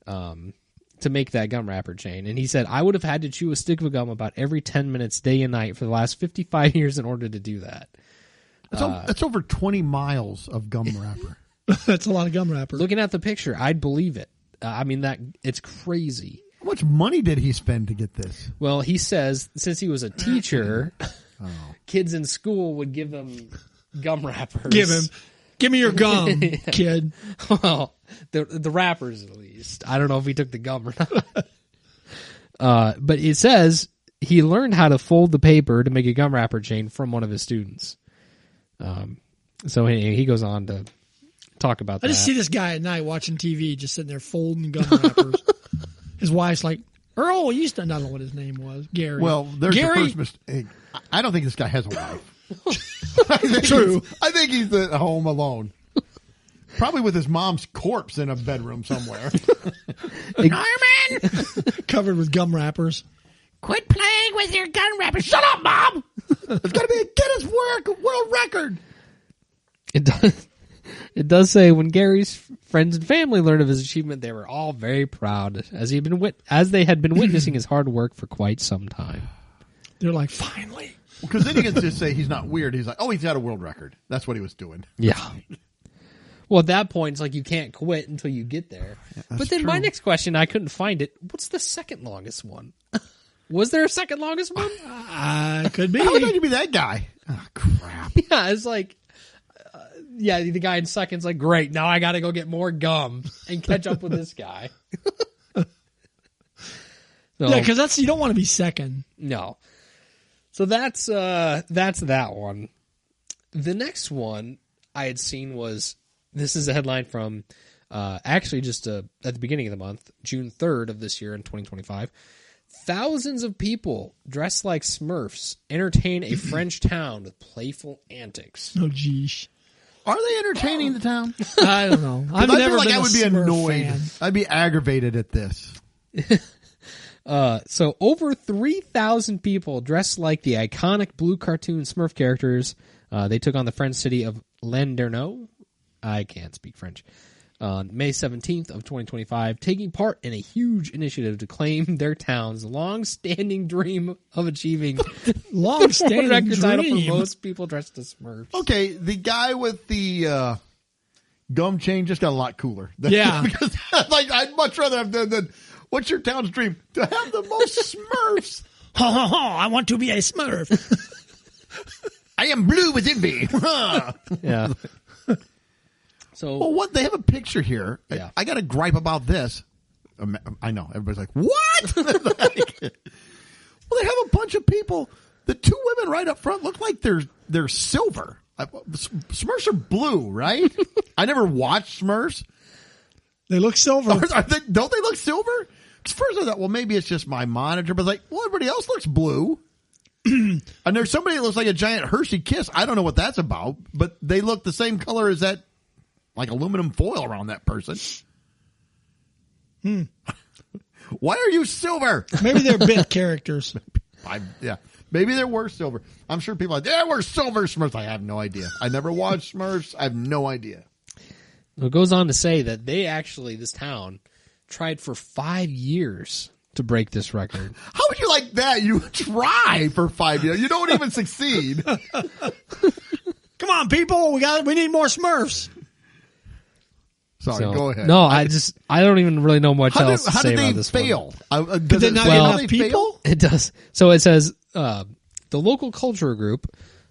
S4: to make that gum wrapper chain. And he said, I would have had to chew a stick of gum about every 10 minutes, day and night, for the last 55 years in order to do that.
S2: That's over 20 miles of gum wrapper.
S3: That's a lot of gum wrapper.
S4: Looking at the picture, I'd believe it. I mean, that it's crazy.
S2: How much money did he spend to get this?
S4: Well, he says since he was a teacher, kids in school would give him gum wrappers.
S3: Give me your gum, kid.
S4: Well, the wrappers at least. I don't know if he took the gum or not. But it says he learned how to fold the paper to make a gum wrapper chain from one of his students. So he goes on to talk about that.
S3: I just see this guy at night watching TV, just sitting there folding gum wrappers. His wife's like, Earl used to, I don't know what his name was, Gary.
S2: Well, there's
S3: Gary.
S2: the first mistake. I don't think this guy has a wife.
S3: True.
S2: I think he's at home alone. Probably with his mom's corpse in a bedroom somewhere. Norman!
S3: Covered with gum wrappers.
S2: Quit playing with your gun wrappers. Shut up, Mom! It's got to be a Guinness World Record.
S4: It does say when Gary's friends and family learned of his achievement, they were all very proud as they had been witnessing his hard work for quite some time.
S3: They're like, finally.
S2: Because then he gets to say he's not weird. He's like, oh, he's got a world record. That's what he was doing.
S4: Yeah. Well, at that point, it's like you can't quit until you get there. But then my next question, I couldn't find it. What's the second longest one? Was there a second longest one?
S3: Could be.
S2: How would you be that guy? Oh, crap.
S4: Yeah, it's like, the guy in second's like, great, now I got to go get more gum and catch up with this guy.
S3: Yeah, because you don't want to be second.
S4: No. So that's that one. The next one I had seen was, this is a headline from actually just at the beginning of the month, June 3rd of this year in 2025. Thousands of people dressed like Smurfs entertain a French town with playful antics.
S3: Oh, geez.
S2: Are they entertaining the town?
S3: I don't know. I've
S2: I
S3: never
S2: feel like
S3: been
S2: I
S3: a
S2: would be
S3: Smurf
S2: annoyed.
S3: fan.
S2: I'd be aggravated at this.
S4: So over 3,000 people dressed like the iconic blue cartoon Smurf characters. They took on the French city of Landerneau. I can't speak French. On May 17th of 2025, taking part in a huge initiative to claim their town's long-standing dream of achieving
S3: Long-standing
S4: the record title
S3: dream.
S4: for most people dressed as Smurfs.
S2: Okay, the guy with the gum chain just got a lot cooler.
S3: Yeah.
S2: Because I'd much rather have than what's your town's dream? To have the most Smurfs.
S3: Ha ha ha! I want to be a Smurf.
S2: I am blue with envy.
S4: Yeah. So
S2: Well, what they have a picture here.
S4: Yeah.
S2: I got a gripe about this. I know everybody's like, "What?" Well, they have a bunch of people. The two women right up front look like they're silver. Smurfs are blue, right? I never watched Smurfs.
S3: They look silver.
S2: Don't they look silver? 'Cause first I thought, well, maybe it's just my monitor, but like, well, everybody else looks blue. And there's somebody that looks like a giant Hershey Kiss. I don't know what that's about, but they look the same color as that, like aluminum foil around that person. Why are you silver?
S3: Maybe they're bit characters.
S2: Maybe there were silver. I'm sure people are like, there were silver Smurfs. I have no idea. I never watched Smurfs. I have no idea.
S4: it goes on to say that they actually, this town, tried for 5 years to break this record.
S2: How would you like that? You try for 5 years. You don't even succeed.
S3: Come on, people. We need more Smurfs.
S2: Sorry,
S4: So-
S2: go ahead.
S4: No, I don't even really know much else to
S2: How
S4: say
S2: did
S4: about
S2: they
S4: this one.
S2: fail?
S3: Did they not
S4: Well-
S3: get enough people?
S4: It does. So it says the local culture group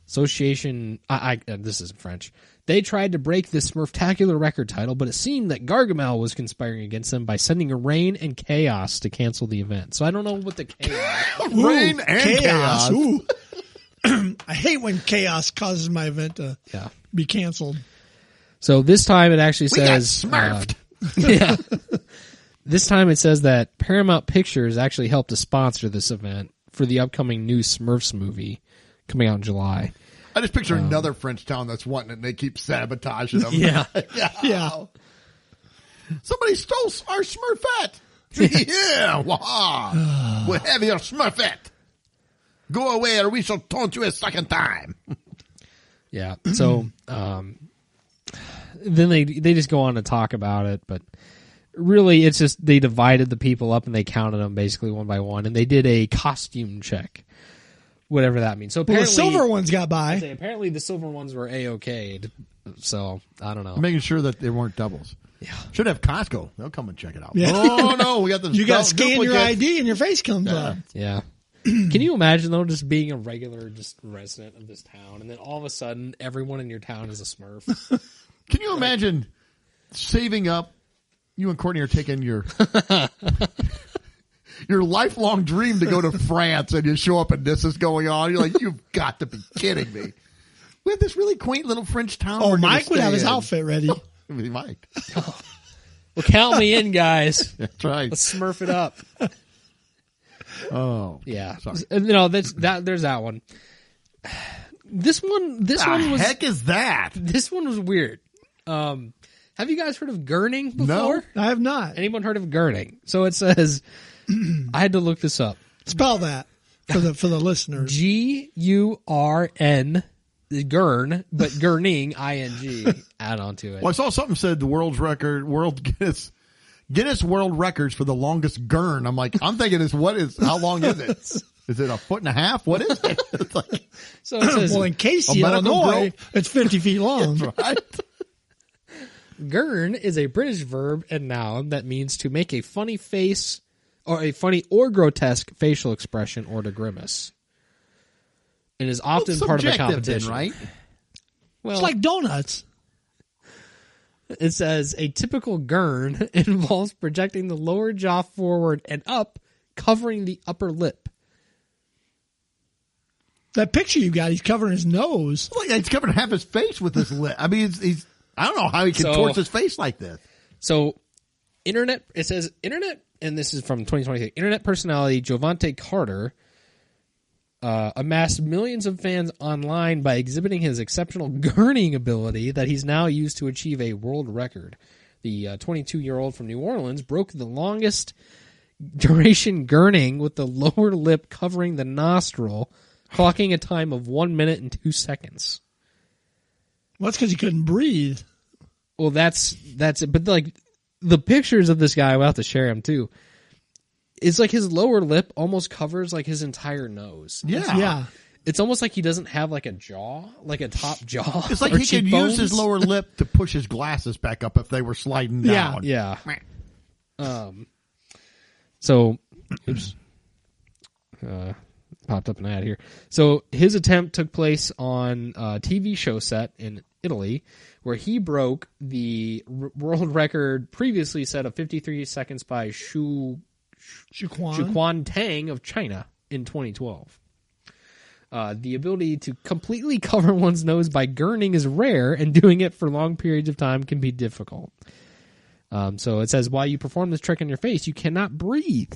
S4: association. This is French. They tried to break this Smurftacular record title, but it seemed that Gargamel was conspiring against them by sending a rain and chaos to cancel the event. So I don't know what the chaos.
S2: Rain and chaos.
S3: Ooh. I hate when chaos causes my event to be canceled.
S4: So this time it actually
S2: We got
S4: says
S2: smurfed.
S4: yeah. This time it says that Paramount Pictures actually helped to sponsor this event for the upcoming new Smurfs movie coming out in July.
S2: I just picture another French town that's wanting it, and they keep sabotaging them.
S4: Yeah.
S3: Yeah.
S2: Somebody stole our Smurfette. Yeah. Wah. We'll have your Smurfette. Go away or we shall taunt you a second time.
S4: Yeah. So then they just go on to talk about it, but really it's just they divided the people up and they counted them basically one by one, and they did a costume check. whatever that means. So
S3: Well,
S4: apparently,
S3: the silver ones got by.
S4: apparently the silver ones were A-okayed. So I don't know.
S2: Making sure that they weren't doubles.
S4: Yeah.
S2: Should have Costco. They'll come and check it out.
S3: Yeah.
S2: Oh no, we got the
S3: You got to scan your
S2: duplicate.
S3: ID and your face comes up.
S4: Yeah. Can you imagine though, just being a regular, just resident of this town, and then all of a sudden, everyone in your town is a Smurf?
S2: Can you imagine saving up? You and Courtney are taking your your lifelong dream to go to France, and you show up and this is going on. You're like, you've got to be kidding me. We have this really quaint little French town.
S3: Oh,
S2: we're gonna
S3: Mike would
S2: stay
S3: have his
S2: in.
S3: outfit ready.
S2: He might.
S4: Well, count me in, guys.
S2: That's right.
S4: Let's Smurf it up.
S2: Oh,
S4: Yeah.
S2: Sorry.
S4: There's that one. This one was
S2: heck is that?
S4: This one was weird. Have you guys heard of gurning before?
S2: No.
S3: I have not.
S4: Anyone heard of gurning? So it says, I had to look this up.
S3: Spell that for the listeners.
S4: Gurn, gurn, but gurning, ing, add on to it.
S2: Well, I saw something said the world Guinness World Records for the longest gurn. I'm like, I'm thinking how long is it? Is it a foot and a half? What is it? It's like,
S4: So it says,
S3: Well, in Casey,
S2: A medical
S3: Illinois,
S2: grill?
S3: it's 50 feet long.
S2: right?
S4: gurn is a British verb and noun that means to make a funny face or a funny or grotesque facial expression or to grimace. It is often part of a
S2: Subjective then,
S4: competition.
S2: right?
S4: Well,
S3: It's like donuts.
S4: it says a typical gurn involves projecting the lower jaw forward and up, covering the upper lip.
S3: That picture you got, he's covering his nose.
S2: Well, he's covering half his face with his lip. I mean, he's I don't know how he contorts his face like this.
S4: So, it says internet, and this is from 2023. Internet personality Jovante Carter amassed millions of fans online by exhibiting his exceptional gurning ability that he's now used to achieve a world record. The 22-year-old from New Orleans broke the longest duration gurning with the lower lip covering the nostril, clocking a time of 1 minute and 2 seconds.
S3: Well, that's because he couldn't breathe.
S4: Well, that's it. But like the pictures of this guy, we'll have to share him too. It's like his lower lip almost covers like his entire nose.
S3: Yeah.
S4: It's almost like he doesn't have like a jaw, like a top jaw.
S2: It's like
S4: or
S2: he could use his
S4: cheekbones.
S2: lower lip to push his glasses back up if they were sliding down.
S4: Yeah. So, oops. Popped up an ad here. So his attempt took place on a TV show set in Italy, where he broke the world record previously set of 53 seconds by Shu Quan Tang of China in 2012. The ability to completely cover one's nose by gurning is rare, and doing it for long periods of time can be difficult. So it says, while you perform this trick on your face, you cannot breathe.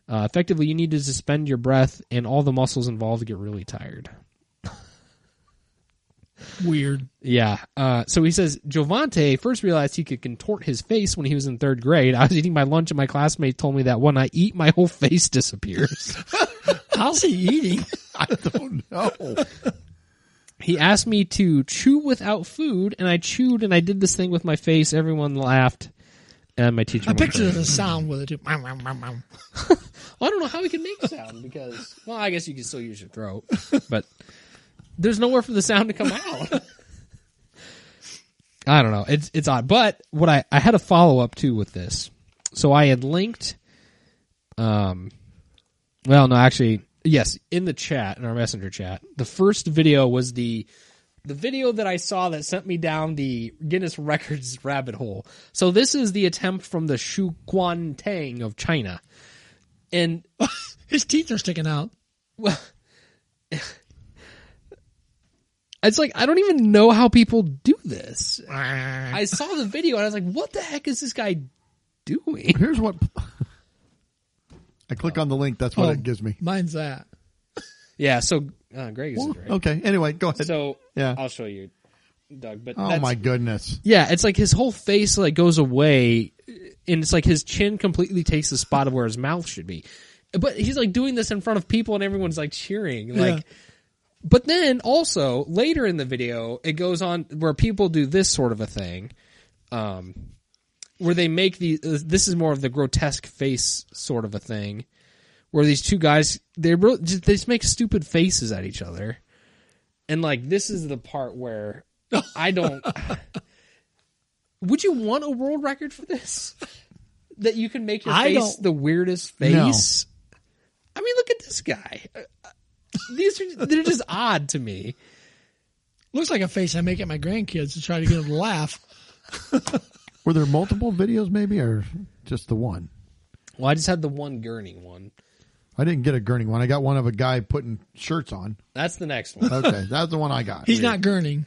S4: Effectively, you need to suspend your breath, and all the muscles involved get really tired.
S3: Weird.
S4: Yeah. So he says, Jovante first realized he could contort his face when he was in third grade. I was eating my lunch, and my classmate told me that when I eat, my whole face disappears.
S3: How's he eating?
S2: I don't know.
S4: He asked me to chew without food, and I chewed, and I did this thing with my face. Everyone laughed, and my teacher
S3: I
S4: went
S3: picture
S4: crazy.
S3: the sound with it too.
S4: Well, I don't know how he can make sound because, well, I guess you can still use your throat, but there's nowhere for the sound to come out. I don't know. It's odd. But what I had a follow up too with this. So I had linked, yes, in the chat, in our messenger chat, the first video was the video that I saw that sent me down the Guinness Records rabbit hole. So this is the attempt from the Shu Quan Tang of China. And
S3: His teeth are sticking out.
S4: well, it's like, I don't even know how people do this. I saw the video and I was like, what the heck is this guy doing?
S2: Here's what I click on the link. That's what it gives me.
S3: Mine's that.
S4: Yeah, so Greg is right.
S2: Okay. Anyway, go ahead.
S4: So
S2: Yeah.
S4: I'll show you, Doug. But
S2: Oh
S4: that's,
S2: my goodness.
S4: yeah, it's like his whole face like goes away, and it's like his chin completely takes the spot of where his mouth should be. But he's like doing this in front of people, and everyone's like cheering. Like,
S3: Yeah.
S4: but then also later in the video, it goes on where people do this sort of a thing, where they make this is more of the grotesque face sort of a thing, where these two guys they just make stupid faces at each other, and like this is the part where I don't. Would you want a world record for this? That you can make your face the weirdest face? No. I mean, look at this guy. They're just odd to me.
S3: Looks like a face I make at my grandkids to try to get them to laugh.
S2: Were there multiple videos maybe, or just the one?
S4: Well, I just had the one gurning one.
S2: I didn't get a gurning one. I got one of a guy putting shirts on.
S4: That's the next one.
S2: Okay, that's the one I got.
S3: He's not gurning.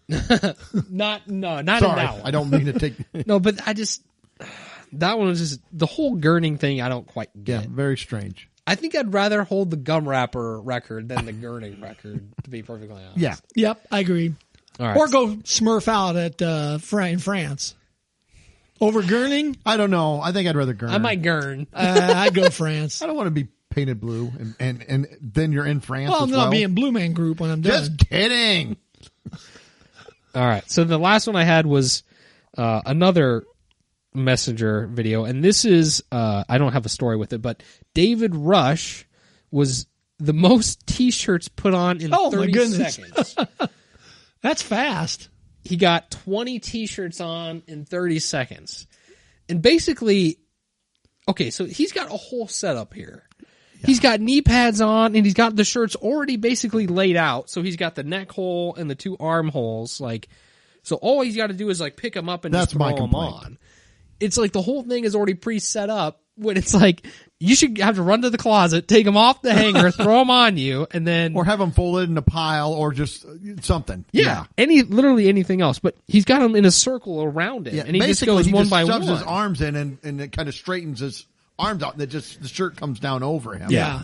S4: Not
S2: Sorry,
S4: in that one.
S2: I don't mean to take.
S4: No, but that one was just the whole gurning thing. I don't quite get.
S2: Yeah, very strange.
S4: I think I'd rather hold the gum wrapper record than the gurning record, to be perfectly honest.
S2: Yeah.
S3: Yep, I agree.
S4: All right.
S3: Or go Smurf out at in France. Over gurning?
S2: I don't know. I think I'd rather gurn.
S4: I might gurn.
S3: I'd go France.
S2: I don't want to be painted blue, and then you're in France.
S3: Well,
S2: as
S3: no, I'll be in Blue Man Group when I'm done.
S2: Just kidding.
S4: All right. So the last one I had was another Messenger video, and this is I don't have a story with it, but David Rush was the most T-shirts put on in 30 seconds.
S3: That's fast.
S4: He got 20 T-shirts on in 30 seconds. And basically, okay, so he's got a whole setup here. Yeah. He's got knee pads on, and he's got the shirts already basically laid out. So he's got the neck hole and the two arm holes. So all he's got to do is pick them up and just throw them on. It's like the whole thing is already pre-set up when it's like you should have to run to the closet, take them off the hanger, throw them on you, and then...
S2: Or have them folded in a pile or just something.
S4: Yeah. Literally anything else. But he's got them in a circle around it, and he just goes one by one.
S2: He shoves his arms in and it kind of straightens his arms out, and the shirt comes down over him.
S3: Yeah.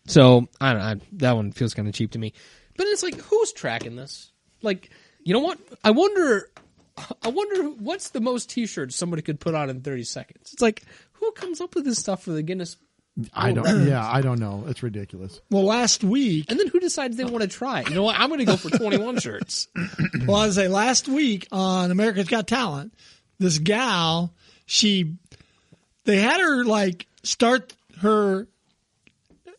S4: So, I don't know. That one feels kind of cheap to me. But it's like, who's tracking this? You know what? I wonder what's the most T-shirts somebody could put on in 30 seconds. It's like, who comes up with this stuff for the Guinness?
S2: I don't know. It's ridiculous.
S3: Well, last week,
S4: and then who decides they want to try it? You know what? I'm going to go for 21 shirts.
S3: Well, I was say last week on America's Got Talent, this gal, they had her start her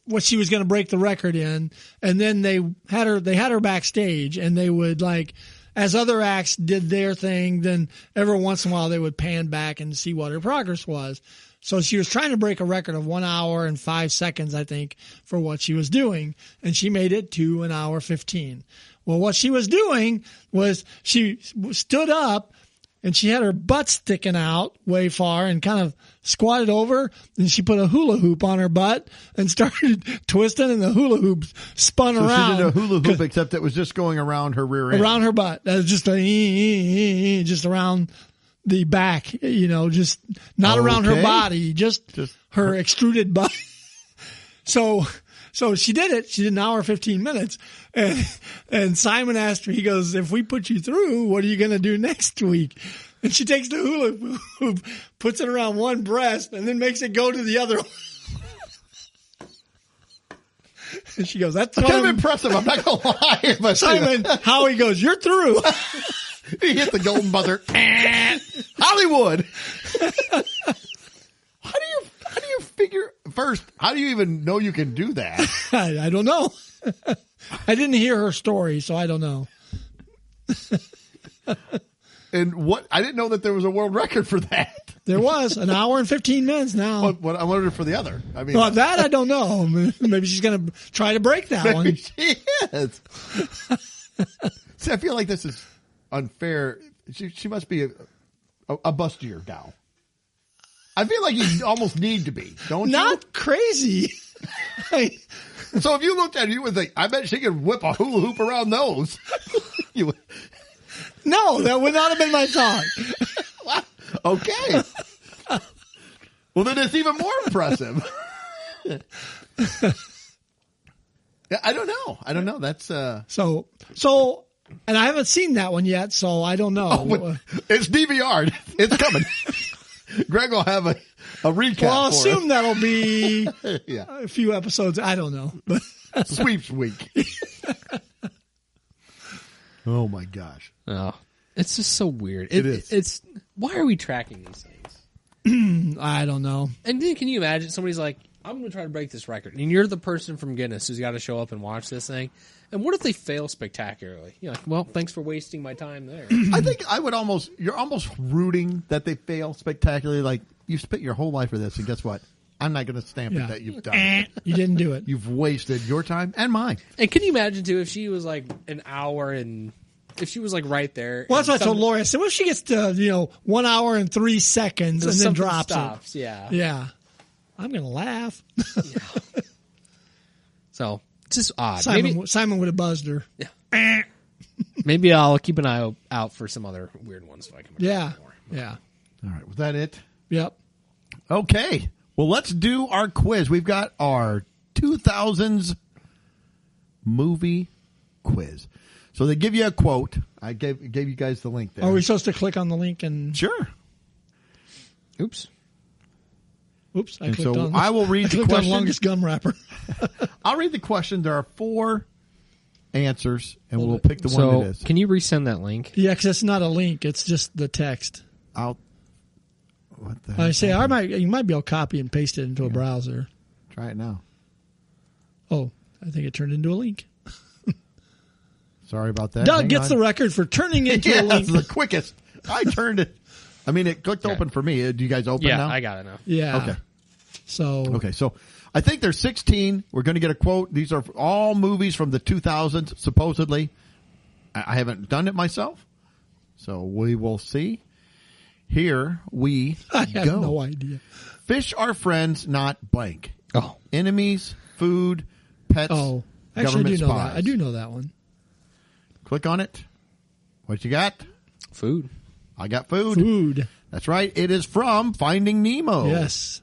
S3: what she was going to break the record in, and then they had her backstage, and they would as other acts did their thing, then every once in a while they would pan back and see what her progress was. So she was trying to break a record of 1 hour and 5 seconds, I think, for what she was doing. And she made it to 1 hour 15. Well, what she was doing was she stood up and she had her butt sticking out way far and kind of squatted over, and she put a hula hoop on her butt and started twisting, and the hula hoop spun around.
S2: She did a hula hoop, except it was just going around her rear end.
S3: Around her butt. That was just just around the back, just not around her body, just her extruded butt. So she did it. She did 1 hour, 15 minutes. And Simon asked her, he goes, if we put you through, what are you going to do next week? And she takes the hula hoop, puts it around one breast, and then makes it go to the other. And she goes, that's
S2: kind of impressive. I'm not going to lie. But
S3: Simon, Howie goes, you're through.
S2: He hit the golden buzzer. Hollywood. How do you figure first? How do you even know you can do that?
S3: I don't know. I didn't hear her story, so I don't know.
S2: And I didn't know that there was a world record for that.
S3: There was 1 hour and 15 minutes now.
S2: What I wondered for the other. I mean,
S3: well, that I don't know. Maybe she's going to try to break that one.
S2: She is. See, I feel like this is unfair. She must be a bustier gal. I feel like you almost need to be, don't you?
S3: Not crazy.
S2: So if you looked at it, you would think, I bet she could whip a hula hoop around those.
S3: No, that would not have been my thought.
S2: Okay. Well, then it's even more impressive. Yeah, I don't know. That's
S3: So, and I haven't seen that one yet, so I don't know.
S2: Oh, it's DVR'd. It's coming. Greg will have a recap.
S3: Well, I'll
S2: for
S3: assume
S2: us.
S3: that'll be
S2: Yeah.
S3: a few episodes. I don't know. But
S2: Sweeps week. Oh my gosh.
S4: Oh, it's just so weird.
S2: It is.
S4: It's why are we tracking these things?
S3: I don't know.
S4: And then can you imagine somebody's like, I'm going to try to break this record. And you're the person from Guinness who's got to show up and watch this thing. And what if they fail spectacularly? You're like, well, thanks for wasting my time there.
S2: I think you're almost rooting that they fail spectacularly. Like, you spent your whole life for this, and guess what? I'm not going to stamp it that you've done it.
S3: You didn't do it.
S2: You've wasted your time and mine.
S4: And can you imagine, too, if she was like an hour and if she was like right there.
S3: Well, that's what I told Lori. I said, what if she gets to, 1 hour and 3 seconds and then drops
S4: stops,
S3: it?
S4: Yeah.
S3: Yeah. I'm going to laugh.
S4: So, it's just odd.
S3: Simon would have buzzed her.
S4: Yeah. Maybe I'll keep an eye out for some other weird ones so I can remember more.
S3: Yeah.
S2: All right. Was that it?
S3: Yep.
S2: Okay. Well, let's do our quiz. We've got our 2000s movie quiz. So they give you a quote. I gave you guys the link there.
S3: Are we supposed to click on the link and?
S2: Sure.
S3: Oops. I
S2: And
S3: clicked
S2: so
S3: on.
S2: I will read the
S3: clicked on
S2: question.
S3: longest gum wrapper.
S2: I'll read the question. There are 4 answers, and we'll pick the one
S4: So,
S2: that is.
S4: can you resend that link?
S3: Yeah, because it's not a link. It's just the text.
S2: What the
S3: I
S2: heck?
S3: say you might be able to copy and paste it into a browser.
S2: Try it now.
S3: Oh, I think it turned into a link.
S2: Sorry about that.
S3: Doug
S2: Hang
S3: gets
S2: on.
S3: the record for turning into
S2: Yeah,
S3: a link.
S2: that's the quickest. I turned it. I mean, it clicked open for me. Do you guys open
S4: Yeah,
S2: now?
S4: I got it now.
S3: Yeah.
S2: Okay.
S3: So
S2: So I think there's 16. We're going to get a quote. These are all movies from the 2000s, supposedly. I haven't done it myself, so we will see. Here we
S3: I have
S2: go.
S3: no idea.
S2: Fish are friends, not blank.
S4: Oh.
S2: Enemies, food, pets,
S3: Oh, actually, I
S2: government
S3: do know
S2: spies.
S3: that. I do know that one.
S2: Click on it. What you got?
S4: Food.
S2: I got food.
S3: Food.
S2: That's right. It is from Finding Nemo.
S3: Yes.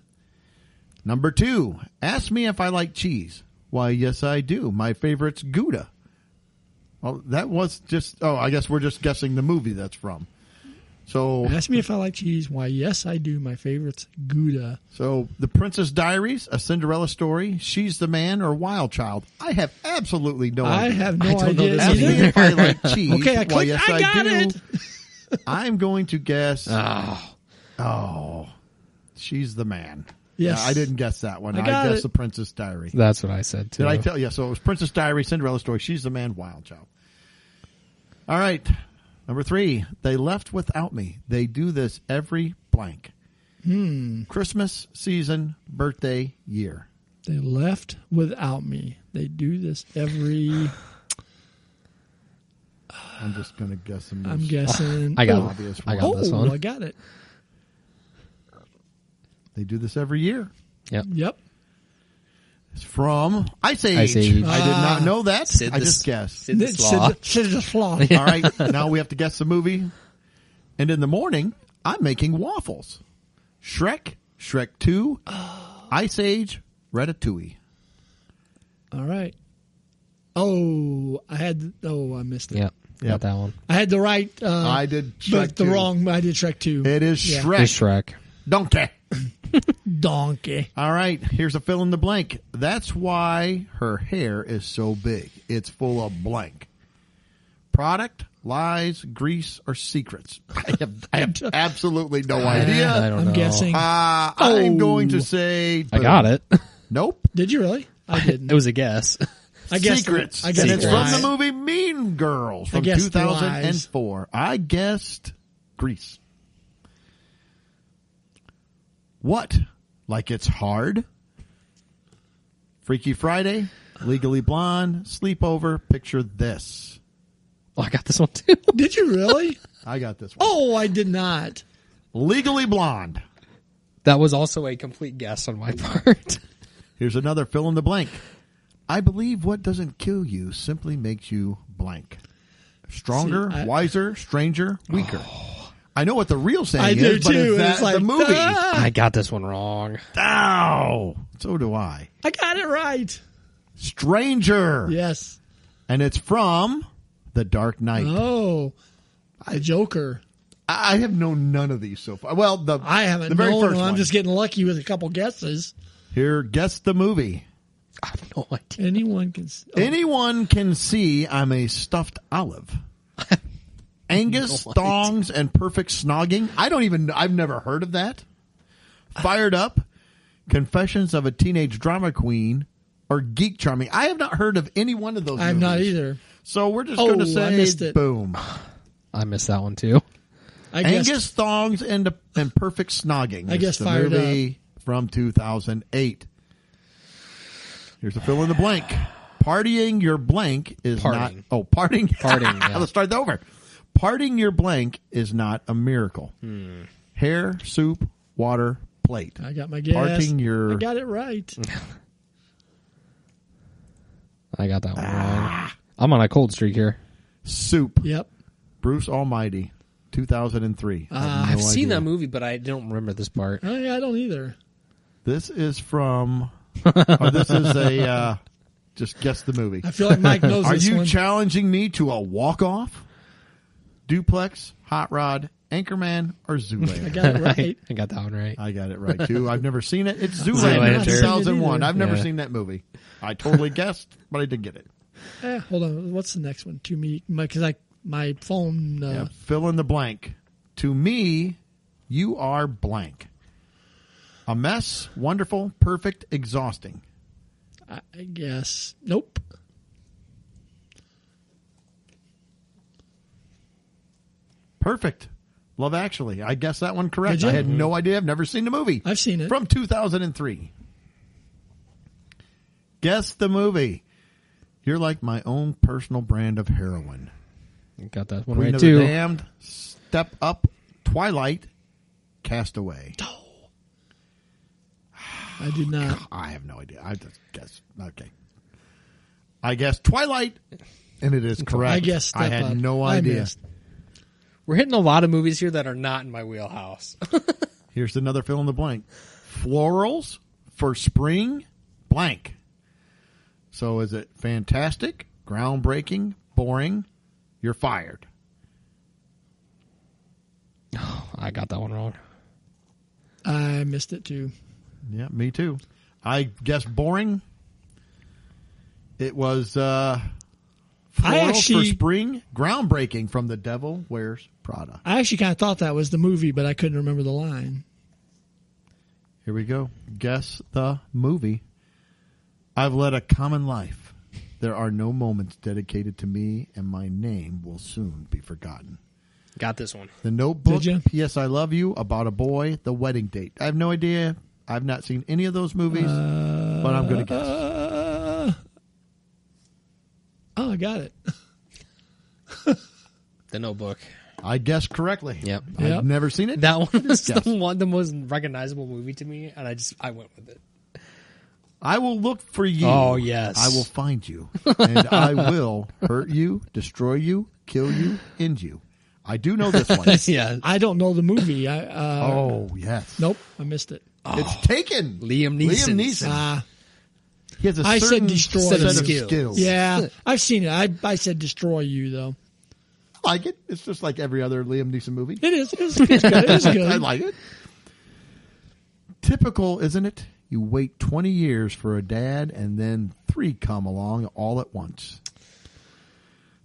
S2: Number 2. Ask me if I like cheese. Why, yes, I do. My favorite's Gouda. Well, that was just... Oh, I guess we're just guessing the movie that's from. So,
S3: Ask me if I like cheese. Why, yes, I do. My favorite's Gouda.
S2: So, The Princess Diaries, A Cinderella Story, She's the Man, or Wild Child. I have absolutely no
S3: I
S2: idea.
S3: have no
S4: I don't know
S3: idea
S4: this
S2: Ask me
S3: either.
S2: if I like cheese.
S3: Okay, I
S2: Why,
S3: clicked.
S2: yes,
S3: I got
S2: do.
S3: it.
S2: I'm going to guess...
S4: Oh.
S2: Oh, She's the Man.
S3: Yes.
S2: Yeah, I didn't guess that one.
S3: I
S2: I
S3: got
S2: guessed
S3: it.
S2: The Princess Diary.
S4: That's what I said, too.
S2: Did I tell you? So it was Princess Diary, Cinderella Story, She's the Man, Wild Child. All right. Number 3. They left without me. They do this every blank. Christmas, season, birthday, year.
S3: They left without me. They do this every.
S2: I'm just going to guess some.
S3: I'm guessing.
S4: I got
S3: oh,
S4: it.
S2: obvious
S4: I got
S2: one.
S4: this
S3: Oh,
S4: one.
S3: I got it.
S2: They do this every year.
S3: Yep.
S2: It's from Ice Age.
S4: Ice Age.
S2: I did not know that.
S4: Sid
S2: I
S4: the-
S2: just guessed.
S4: Sid the Sloth.
S3: Sid the Sloth.
S2: All right. Now we have to guess the movie. And in the morning, I'm making waffles. Shrek, Shrek 2, Ice Age, Ratatouille.
S3: All right. Oh, I missed it.
S4: Yep. Got that one.
S3: I had the right.
S2: I did Shrek
S3: but the
S2: 2.
S3: wrong. I did Shrek 2.
S2: It is
S3: Yeah.
S2: Shrek.
S4: It's Shrek.
S2: Donkey.
S3: Donkey.
S2: All right, here's a fill in the blank. That's why her hair is so big. It's full of blank. Product, lies, grease, or secrets. I have absolutely no idea.
S4: I don't
S3: I'm
S4: know.
S3: guessing.
S2: I'm going to say...
S4: I got it.
S2: Nope.
S3: Did you really? I didn't.
S4: It was a guess.
S3: I guessed.
S2: Secrets.
S3: I guessed
S2: And it's
S3: lies.
S2: from the movie Mean Girls from
S3: guessed
S2: 2004. I guessed grease. What? Like it's hard? Freaky Friday, Legally Blonde, Sleepover, Picture This.
S4: Oh, I got this one too.
S3: Did you really?
S2: I got this one.
S3: Oh, I did not.
S2: Legally Blonde.
S4: That was also a complete guess on my part.
S2: Here's another fill in the blank. I believe what doesn't kill you simply makes you blank. Stronger,
S3: See,
S2: wiser, stranger, weaker. I know what the real saying
S3: I
S2: is,
S3: do
S2: but
S3: too.
S2: is that
S3: It's like
S2: the movie?
S3: ah!
S4: I got this one wrong.
S2: Ow! So do I.
S3: I got it right.
S2: Stranger.
S3: Yes.
S2: And it's from The Dark Knight.
S3: Oh, the Joker.
S2: I have known none of these so far. Well,
S3: I haven't
S2: the very
S3: known.
S2: first
S3: I'm
S2: one.
S3: just getting lucky with a couple guesses.
S2: Here, guess the movie.
S4: I have no idea.
S3: Anyone can.
S2: Anyone can see I'm a stuffed olive. Angus,
S4: No idea.
S2: thongs, and perfect snogging. I've never heard of that. Fired Up, Confessions of a Teenage Drama Queen, or Geek Charming. I have not heard of any one of those
S3: I have
S2: movies.
S3: not either.
S2: So we're just going to
S3: I missed
S2: say,
S3: it.
S2: boom.
S4: I missed that one too.
S3: I guess
S2: Angus Thongs and Perfect Snogging.
S3: I
S2: It's
S3: guess
S2: the
S3: Fired
S2: movie from 2008. Here's a fill in the blank. Partying your blank is
S4: Parting.
S2: not. Oh, parting.
S4: Parting, yeah.
S2: Let's start that over. Parting your blank is not a miracle. Hair, soup, water, plate.
S3: I got my guess.
S2: Parting your.
S3: I got it right.
S4: I got that one wrong. I'm on a cold streak here.
S2: Soup.
S3: Yep.
S2: Bruce Almighty, 2003. I have no
S4: I've seen
S2: idea.
S4: that movie, but I don't remember this part.
S3: Oh, yeah, I don't either.
S2: This is from. This is a. Just guess the movie.
S3: I feel like Mike knows
S2: Are
S3: this
S2: you
S3: one.
S2: challenging me to a walk-off? Duplex, Hot Rod, Anchorman, or
S3: I
S2: Zoolander?
S3: got it right.
S4: I got that one right.
S2: I got it right, too. I've never seen it. It's
S4: Zoolander.
S2: Zoolander, 2001. I've never
S4: Yeah.
S2: seen that movie. I totally guessed, but I did get it.
S3: Hold on. What's the next one? To me, because my phone.
S2: Yeah, fill in the blank. To me, you are blank. A mess, wonderful, perfect, exhausting.
S3: I guess. Nope.
S2: Perfect. Love Actually. I guessed that one correct.
S3: Did you?
S2: I had no idea. I've never seen the movie.
S3: I've seen it.
S2: From 2003. Guess the movie. You're like my own personal brand of heroin.
S4: Got that one
S2: Queen
S4: right
S2: of
S4: too.
S2: the Damned, Step Up, Twilight, Castaway.
S3: I did not.
S2: I have no idea. I just guess. Okay. I guess Twilight, and it is correct.
S3: I guess Step
S2: I had
S3: Up.
S2: no
S3: I
S2: idea.
S3: missed.
S4: We're hitting a lot of movies here that are not in my wheelhouse.
S2: Here's another fill in the blank. Florals for spring, blank. So is it fantastic, groundbreaking, boring? You're fired.
S4: I got that one wrong.
S3: I missed it too.
S2: Yeah, me too. I guess boring. It was florals for spring, groundbreaking from The Devil Wears Prada.
S3: I actually kind of thought that was the movie, but I couldn't remember the line.
S2: Here we go. Guess the movie. I've led a common life. There are no moments dedicated to me, and my name will soon be forgotten.
S4: Got this one.
S2: The Notebook,
S3: Did ya?
S2: P.S. I Love You, About a Boy, The Wedding Date. I have no idea. I've not seen any of those movies, but I'm going to guess.
S3: Oh, I got it.
S4: The Notebook.
S2: I guessed correctly.
S4: Yep.
S2: I've never seen it.
S4: That one is
S2: Yes.
S4: the most recognizable movie to me, and I went with it.
S2: I will look for you.
S4: Oh, yes.
S2: I will find you, and I will hurt you, destroy you, kill you, end you. I do know this one.
S4: Yeah.
S3: I don't know the movie.
S2: Oh, yes.
S3: Nope, I missed it.
S2: It's Taken.
S4: Liam Neeson.
S2: Liam Neeson. He has a
S3: I said
S2: certain
S3: destroy
S2: set
S3: you.
S2: of
S4: Skills.
S2: skills.
S3: Yeah, I've seen it. I said destroy you though.
S2: I like it. It's just like every other Liam Neeson movie.
S3: It is. It's good. It is good.
S2: I like it. Typical, isn't it? You wait 20 years for a dad, and then 3 come along all at once.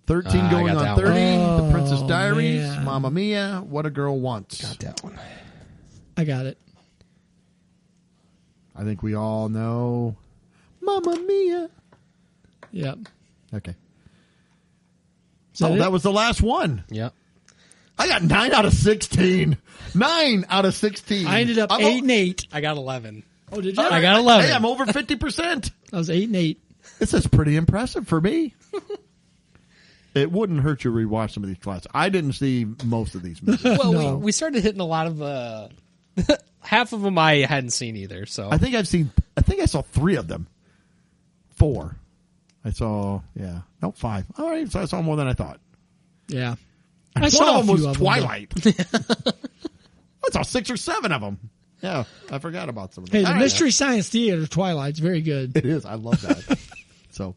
S2: 13
S4: I
S2: going
S4: got
S2: on
S4: that
S2: 30.
S3: one.
S2: The Princess
S3: Oh,
S2: Diaries.
S3: man.
S2: Mamma Mia. What a Girl Wants.
S4: Got that one.
S3: I got it.
S2: I think we all know Mamma Mia.
S3: Yep.
S2: Okay.
S3: Is that it?
S2: That was the last one.
S4: Yep.
S2: I got 9 out of 16. 9 out of 16.
S3: I ended up
S2: I'm
S3: 8 and 8.
S4: I got 11.
S3: Oh, did you?
S4: I got 11.
S2: Hey, I'm over 50%.
S3: I was 8 and 8.
S2: This is pretty impressive for me. It wouldn't hurt you to rewatch some of these classics. I didn't see most of these movies.
S4: Well,
S3: No.
S4: we started hitting a lot of half of them I hadn't seen either. So
S2: I think I saw 3 of them. 4. I saw, yeah. No, 5. All right, so I saw more than I thought.
S3: Yeah.
S2: One
S3: I saw
S2: of them
S3: a
S2: was
S3: few of them,
S2: Twilight. I saw 6 or 7 of them. Yeah, I forgot about some of them.
S3: Hey, the
S2: All right.
S3: Mystery Science Theater Twilight's very good.
S2: It is. I love that. So,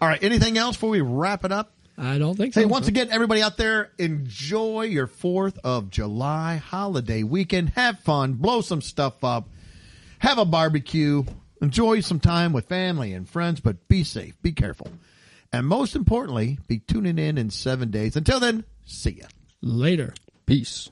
S2: all right. Anything else before we wrap it up?
S3: I don't think so.
S2: Hey, once again, everybody out there, enjoy your 4th of July holiday weekend. Have fun. Blow some stuff up. Have a barbecue. Enjoy some time with family and friends, but be safe. Be careful. And most importantly, be tuning in 7 days. Until then, see ya.
S3: Later.
S4: peace.